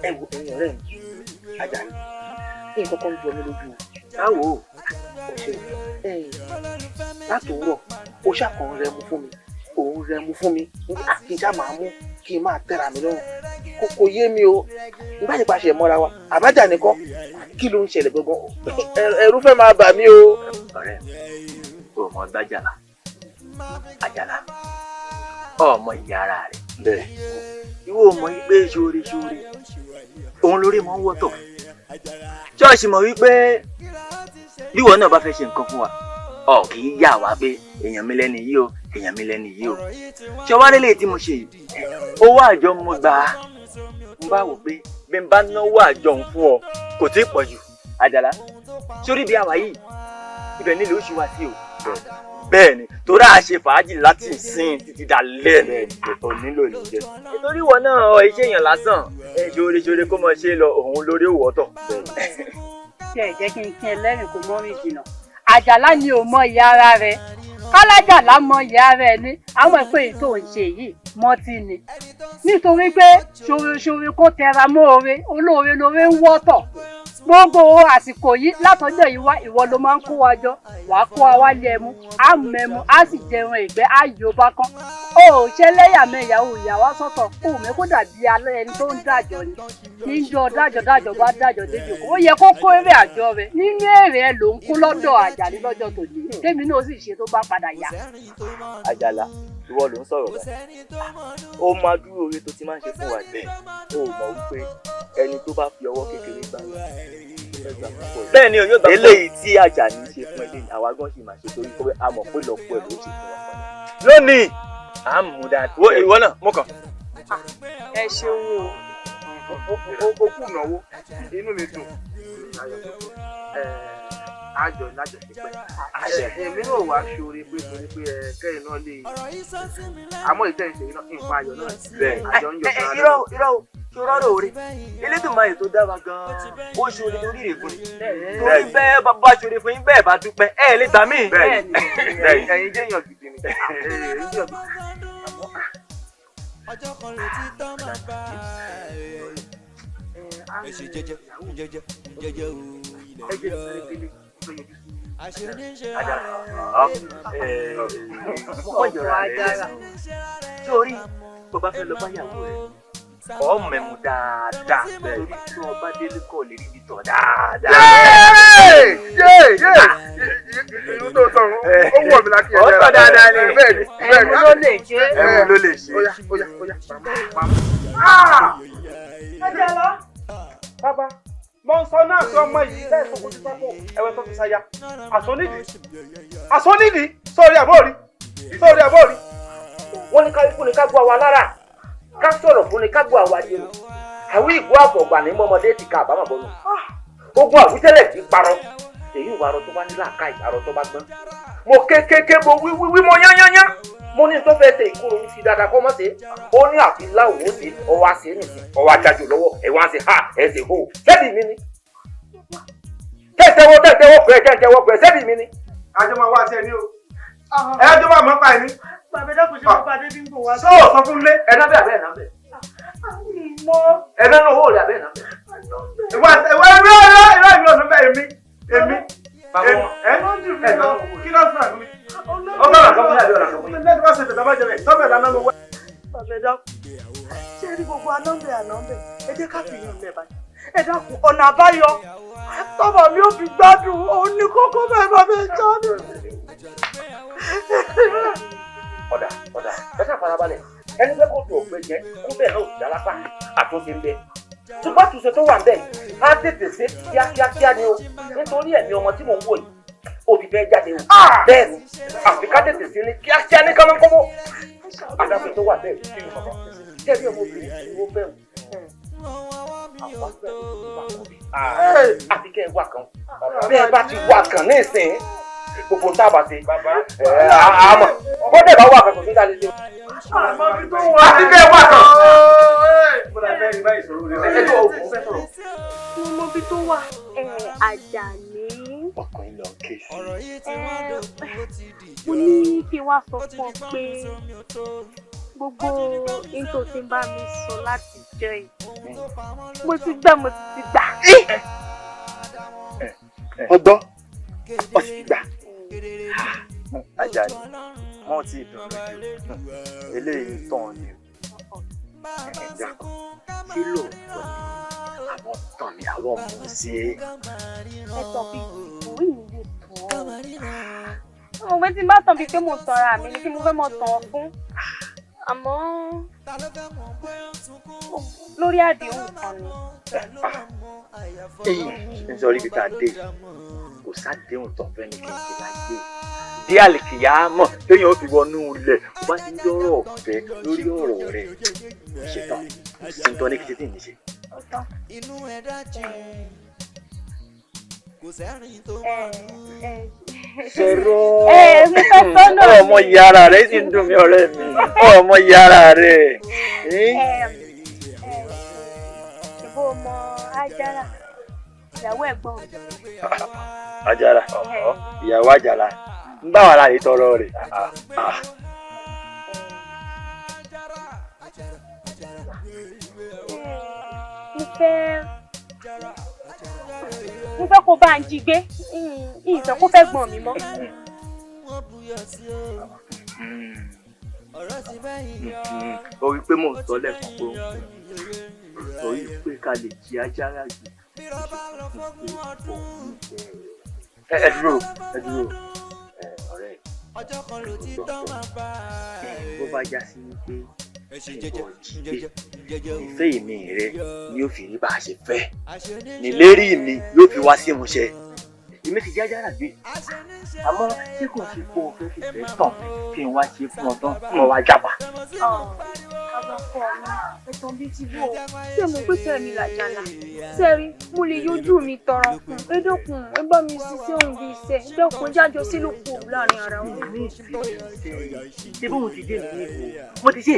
ẹ wo ẹ̀yin ọ̀rẹ́ mi Àjàlá ní kọ́kọ́ ń jọ mí lójú o báwo o ṣe látòórọ̀ o ṣàkàn rẹ mu fún mi òun rẹ mu fún mi kí n ṣá máa mú kí n máa tẹ́ra mi lọ́rùn kò yé mi o nígbà tí pàṣẹ mọ́ra wa àbájá nìkan kí ló ń ṣẹlẹ̀ gbọ́ngàn ẹ̀rù fẹ́ máa bà mí o.
ọ̀rẹ́ mi ò mọ gbájàlá àjàlá ọmọ ìyá ara rẹ̀
bẹ́ẹ̀
ìwọ mọ̀ wípé ṣoore òun lórí mọ́ ń wọ́tọ̀ ṣọ́ọ̀ṣì mọ̀ wípé bíwọ náà bá fẹ́ ṣe nǹkan fún wa ọ kì í yà wá pé èèyàn mi lẹ́nu yìí o èèyàn mi lẹ́nu yìí o ṣọwárẹ́ lè tí mo ṣe yìí owó àjọ mo gbà á n bá wò pé bí n bá náwó àjọ òun fún ọ kò tí ì pọ̀ jù àjàlá sórí bí àwa yìí ibẹ̀ nílò oṣù wa sí o bẹ́ẹ̀ ni torí a ṣe fàájì láti ìsìn títí dalẹ́ ò nílò ló jẹ. nítorí ìwọ náà iṣẹ́ èèyàn lásán ṣoore kó mọ ṣe lọ òun lórí òwò ọ̀tọ̀.
ṣe ẹ jẹ́ kí n kí ẹlẹ́rìn kò mọ́ mi jìnnà àjàlá ni ò mọ ìyá ara rẹ̀ kálájàlá mọ ìyá ara ẹ̀ ní àwọn ìpè yìí tó ń ṣe yìí mọ́tì ni nítorí pé ṣoore kó tẹra mọ́ oore olóore lóore ń wọ́tọ̀ gbogbo àsìkò yìí látọjọ́ yìí wá ìwọ ló máa ń kó wa jọ wàá kó wa wálé ẹmu á mẹmu á sì jẹun ìgbẹ́ á yọ bá kán ó ṣe lẹ́yàmẹ̀yàwó ìyàwó sọ́tọ̀ kó mi kó dàbí alẹ́ ẹni tó ń dájọ́ ni níjọ́ dájọ́ bá dájọ́ débi òkú ó yẹ kó kó èrè àjọ rẹ̀ nínú èrè ẹ ló ń kú lọ́dọ̀ Àjàní lọ́jọ́ tòní tèmi náà sì ṣe tó bá padà yá.
Àjàlá ìwọ ló ń sọ̀rọ̀ báyìí ó máa dúró oore tó ti máa ń ṣe fún wa bẹ́ẹ̀ ó mọ̀ wípé ẹni tó bá fi ọwọ́ kékeré gbà bẹ́ẹ̀ ni yóò gbà pọ̀ eléyìí tí Àjàní ṣe fún eléyìí àwa gan sì máa ṣe torí pé a mọ̀ pé lọ́pọ̀ ẹ̀ ló ṣe fún wa lónìí à ń mú dáadáa ìwọ náà mú kàn.
ẹ ṣeun
o kú ìnáwó inú mi dùn àjọ lájọṣepẹ́ èmi náà wá ṣoore pé torí pé kẹ́yìn náà lè àmọ́ ìtẹ̀sẹ̀ yìí náà nǹkan ayọ̀ náà bẹ́ẹ̀ àjọ ń yọ sára
irọ́ ṣòro òre Elédùmarè tó dá wa gan-an ó ṣoore lórí ìrègùn torí bẹ́ẹ̀ bá ṣoore fún yín bẹ́ẹ̀ bá dúpẹ́ ẹ̀ lè gbà mí.
ẹ̀yin jẹ́ èèyàn gidi ni
ọjọ́ kan lè ti tán máa bá ẹ ṣe jẹ́jẹ́ o ilẹ̀
Ajara sórí tó bá fẹ́ lọ báyàwó rẹ̀ ọ mẹ̀mú dáadáa torí tí o bá délé kọ́ lè rí ibi tọ̀ dáadáa.
ìlú tó sọ̀rọ̀ ó wọ̀ mí lákì ẹ̀jẹ̀
ọ̀tọ̀ dáadáa ni
ẹ̀mú ló lè ṣe.
ẹ̀mú ló lè ṣe.
Óyá
Àjàlá.
bàbá mo ń sọ náà sí ọmọ yìí bẹ́ẹ̀ tó kojú pápọ̀ ẹ̀wẹ̀ tó fi ṣaya àsọnídìí sórí àbórí
wọ́n ní ká fún ni ká gbọ́ àwa lára ká sọ̀rọ̀ fún ni ká gbọ́ àwa jẹun àwọn ìgbó àfọ̀gbà ní mọ́mọdé ti ka àbámọ̀ bọ́nu gbogbo àwítẹ́lẹ̀ ti parọ́ èyí ìwà arọ tó bá ní làákà ìdárọ̀ tó bá gbọ́n mo kékeré mo wí mo yányányá mo ní tó fẹ́ ṣe ìkúrò ní fi dáadáa kọ́ mọ́ ṣe ó ní àfi láwùn ó ṣe ọwọ́ àṣẹ nìsín ọwọ́ ajájú lọ́wọ́ ẹ̀wọ̀n àṣẹ ha ẹ̀ ṣe hó ṣẹ́bì mi ni tẹ́tẹ́wọ́ pẹ́ ṣẹ́bì mi ni.
àjọ máa wá sí ẹni o ẹjọ́ máa mọ́ pa ẹni.
bàbá dákun ṣe wọ́n padà bí ń bò wá.
sọ sọ fún lé.
ẹ̀nà bẹ́ẹ̀ abẹ́ ẹ̀nà bẹ́ẹ̀. ẹ̀nà náà owó rẹ̀ abẹ́ ẹ̀nà bẹ́ẹ̀.
ìwọ ìlú ọ̀nà bẹ́ẹ̀ èmi. kí ló fún àgbẹ̀ mi.
ọgbà wà sọ́kùnrin àbí ọ̀nà sọ́kùnrin.
lẹ́nu bá ṣe tẹ̀lé bá jẹ bẹ́ẹ̀ sọ́bẹ̀ lánàá ló wẹ́.
bàbá dákun ṣé rí gbogbo ànọ́mbẹ̀ ẹ jẹ́ ká fi yàn lẹ́bàá ẹ dákun ọ̀nà àbáyọ tọ́mọ mi ò fi gbádùn òun ní kókó bẹ́ẹ̀ bá mi jáde.
ọ̀dà ẹ ká farabalẹ̀ ẹni pé kó tó òpè jẹ́ kó bẹ́ẹ̀ náà ò sì dálápá àtúnṣe ń bẹ ṣùgbọ́n àtúnṣe tó wà ń bẹ̀ á tètè ṣe kíákíá ni o nítorí ẹ̀mí ọmọ tí mò ń wò yìí ó ti fẹ́ jáde o bẹ́ẹ̀ ni àfi ká tètè ṣe ní kíákíá ní kọ́mọ́kọ́mọ́ àdàpè tó wà bẹ́ẹ̀ kí ni màmá tẹ̀lé ọmọbìnrin tí wọ́n bẹ̀rù àfi kẹ́ ẹ wà kan bẹ́ẹ̀ bá ti wà kan ní ìsìn gbogbo ń tábà ṣe àmọ́ bọ́dẹ̀ bá wà kan kò ní dáa lé ṣe. àfi kẹ́ ẹ wà kan.
mo mọ ibi tó wà Àjàní.
ọkùnrin lọ ké sí.
mo ní kí n wá sọ fún ọ pé gbogbo into tí ń bá mi sọ láti jọ yìí mo ti gbà.
ọgbọ́n ó sì gbà. Àjàní wọ́n ti dùn lójú eléyìí tán ni ẹ̀ẹ́dá sí lóòótọ́
àwọn tàn mí àwọn mú sí i.
ẹ̀tọ́ bíi ìwé mi lè tàn ọ́. mo fẹ́ tí n bá tàn bíi pé mo tanra mi ni kí mo fẹ́ mọ̀ tàn ọ́ fún. àmọ́ lórí àdéhùn kan ni.
n sọ ibi tá a dé kò sádéhùn tó fẹ́ ní kí n ṣe láyé dé àlìkìyà mọ̀ téèyàn ó fi wọnú ilẹ̀ ó bá ti ń dọ́rọ̀ ọ̀fẹ́ lórí ọ̀rọ̀ rẹ̀ ṣetán ṣetán ní kí tètè ní ṣe.
inú ẹ̀dá jìn kò sẹ́rìn tó
sọ̀rọ̀ ọmọ ìyá ara rẹ̀ sì ń dùn mí ọ̀rẹ́ mi ọmọ ìyá ara rẹ̀.
ìbò ọmọ Ajara ìyàwó ẹ̀gbọ́n mi.
Ajara ìyàwó Ajara ń bá wàhálà yìí tọrọ rẹ̀.
mo fẹ́ kó bá ń jí gbé ìfẹ́ kó fẹ́ gbọ̀n mi mọ́.
ó rí pé mò ń sọ lẹ́kọ̀ọ́ pé ó rí pé ká lè jí Ajara jù.
ẹ dúró ọ̀rẹ́ bó bá já sí wípé ìbọn jíde ìfẹ́ ìmí rẹ ni yóò fi rí bá a ṣe fẹ́ nílérí mi yóò fi wá sí ìmúṣẹ èmi ti já Ajara gbé àmọ́ ṣé kò ṣe kó o fẹ́ fìfẹ́ tàn kí n wá ṣe fún ọ tán kí wọ́n wá jábà.
àbàkọ mi ẹ̀tàn bíi ti bó o ṣé mo pé tẹ̀mí làjàlá sẹ́rí mo lè yọjú mi tọrọ fún ẹ̀dọ́kùn ẹ bá mi ṣiṣẹ́ òun bíi iṣẹ́ ẹ̀dọ́kùn jájọ sílùú kù láàrin ara wọn.
ṣé bóun ti dé nìyí mo ti ṣe.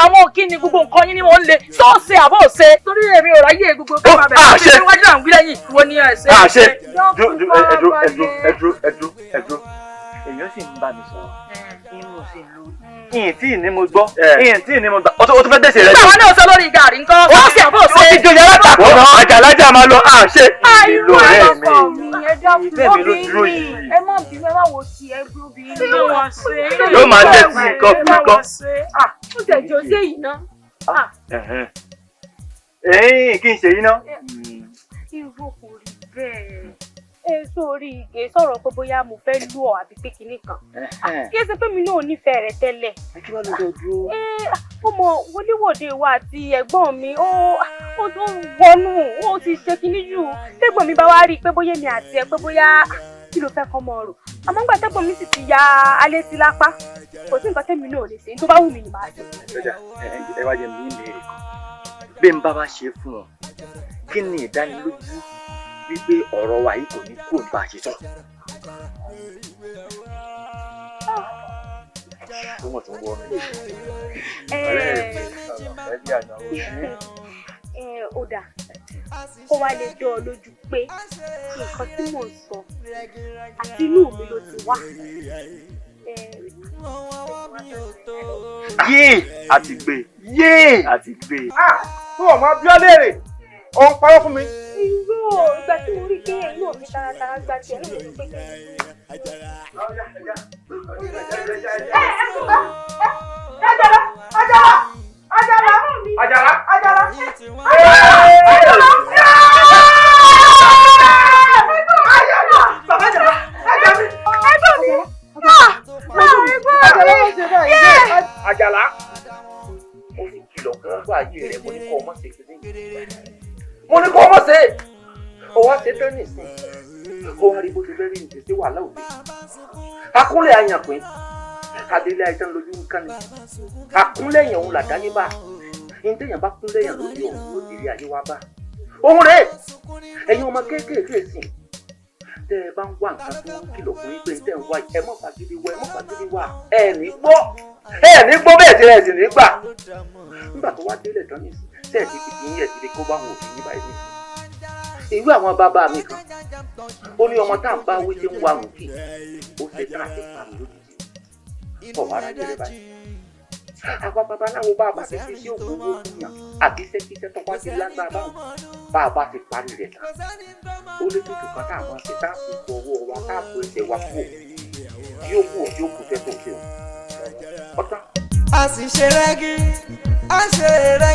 àmọ́
kí ni gbogbo nǹkan yín ni wọ́n ń le sọ́ọ̀sì àbọ̀ ṣe torí èmi ò ráyè gbogbo tó máa bẹ̀rẹ̀ sí iwájú àwọn gbílẹ̀yìn wo ni ẹ̀ ṣe.
ẹdúró èèyàn sì ń bá mi sọ̀rọ̀ inú sí ìlú ìyìn tí ìní mo gbọ́ ìyìn tí ìní mo gbà ó tó fẹ́ dẹ̀sẹ̀ rẹ.
báwa náà sọ lórí gàrí nǹkan sọ́ọ̀sì àbọ̀ ṣe.
ó ti jòyè alátakò àjàlájà máa lọ àṣẹ ìlú rẹ mi ìfẹ́ mi ló dúró yìí.
ẹ má bínú ẹ má wo ti ẹ bí obìnrin ló wọ́n ṣe.
yóò máa lẹ̀ sí nǹkan fún nǹkan.
ó tẹ̀jọ́ sí èyí ná.
kí n ṣe yín ná.
irú kò rí bẹ́ẹ̀. Sórí ìgè sọ̀rọ̀ pé bóyá mo fẹ́ lù ọ́ àbí pé kinní kan. Kí ẹ ṣe pé mi náà ò nífẹ̀ẹ́ rẹ̀ tẹ́lẹ̀.
Kí wàá lọ dúró.
Ó mọ wọléwọ̀de wa àti ẹ̀gbọ́n mi ó wọnú ó ti ṣe kinní jù. Tẹ́gbọ̀n mi bá wá rí i pé bóyá mi àti ẹ pé bóyá kí ló fẹ́ kọ́ mọ́ ọ̀rọ̀. Àmọ́ nígbà tẹ́gbọ̀n mi sì ti ya alẹ́ sí lápá. Kò sí nǹkan tẹ́mi náà ò lè ṣe tó bá wù mí ni màá ṣe.
Ẹ wá jẹ mi ní ìbéèrè kan. Bí n bá ṣe fún ọ, kí ni ìdánilójú wípé ọ̀rọ̀ wa yìí kò ní kó bá a ṣe sọ. Ó mọ̀ tó ń wọ́ mi.
Ó dà kó wá lè dán ọ lójú pé nǹkan tí mò ń sọ àti inú mi ló ti wá.
Yéè àti gbé. Yéè àti gbé.
Fún ọmọ Abíọ́lérè ò ń parọ́ fún mi.
Irú ìgbà tí mo rí pé inú mi taratara gba tiẹ̀ náà ló pé kí n. Ajara.
Àjàlá mo sì kìlọ̀ fún ọgbà ayé rẹ̀ mo ní kọ́ ọmọ ṣe kìíní mo ní kọ́ ọmọ ṣe ó wá ṣe tán nìsín ó wá rí bó ṣe fẹ́ rí nìṣẹ́ sí wàhálà òde akúnlẹ̀ àyànpín adélé àìsàn lójú nǹkan ni akúnlẹ̀ yẹn òun làdá yín bá ní téèyàn bá kúnlẹ̀ yẹn lójú òun ló ti rí ayé wa bá òun rèé ẹ̀yin ọmọ kéékèèké sìn tẹ́ ẹ bá ń wá nǹkan tó ń kìlọ̀ fún yín pé tẹ́ ń wá ẹ mọ̀ fagídí wá ẹ ní gbọ́ bẹ́ẹ̀ tí ẹ sì ní gbà nígbà tó wá délẹ̀ tán nìsín tẹ́ ẹ ti fi yín ẹ̀ ti di kó bá wọn òfin yín báyìí nìsín ìwé àwọn bàbá mi kan ó ní ọmọ tá à ń bá wí tí ń wá wùkì ó ṣe tá àti pàmì lójijì ọ̀wá aráyé rẹ báyìí àwọn babaláwo bá a bá ti fi sí òògùn owó fún yàn àbíṣẹ́kíṣẹ́ tó wá sí lágbára báwọn bá a bá ti parí rẹ̀ tán ó lé tutù kan tá àwọn ṣe tá a fi fọ ọwọ́ wa tá a fọ ẹsẹ̀ wa kú yóò kú ọ yóò kú fẹ́ tó ṣe o ọ̀tá.
a sì ṣe rẹ́gí a ṣe rẹ́gí.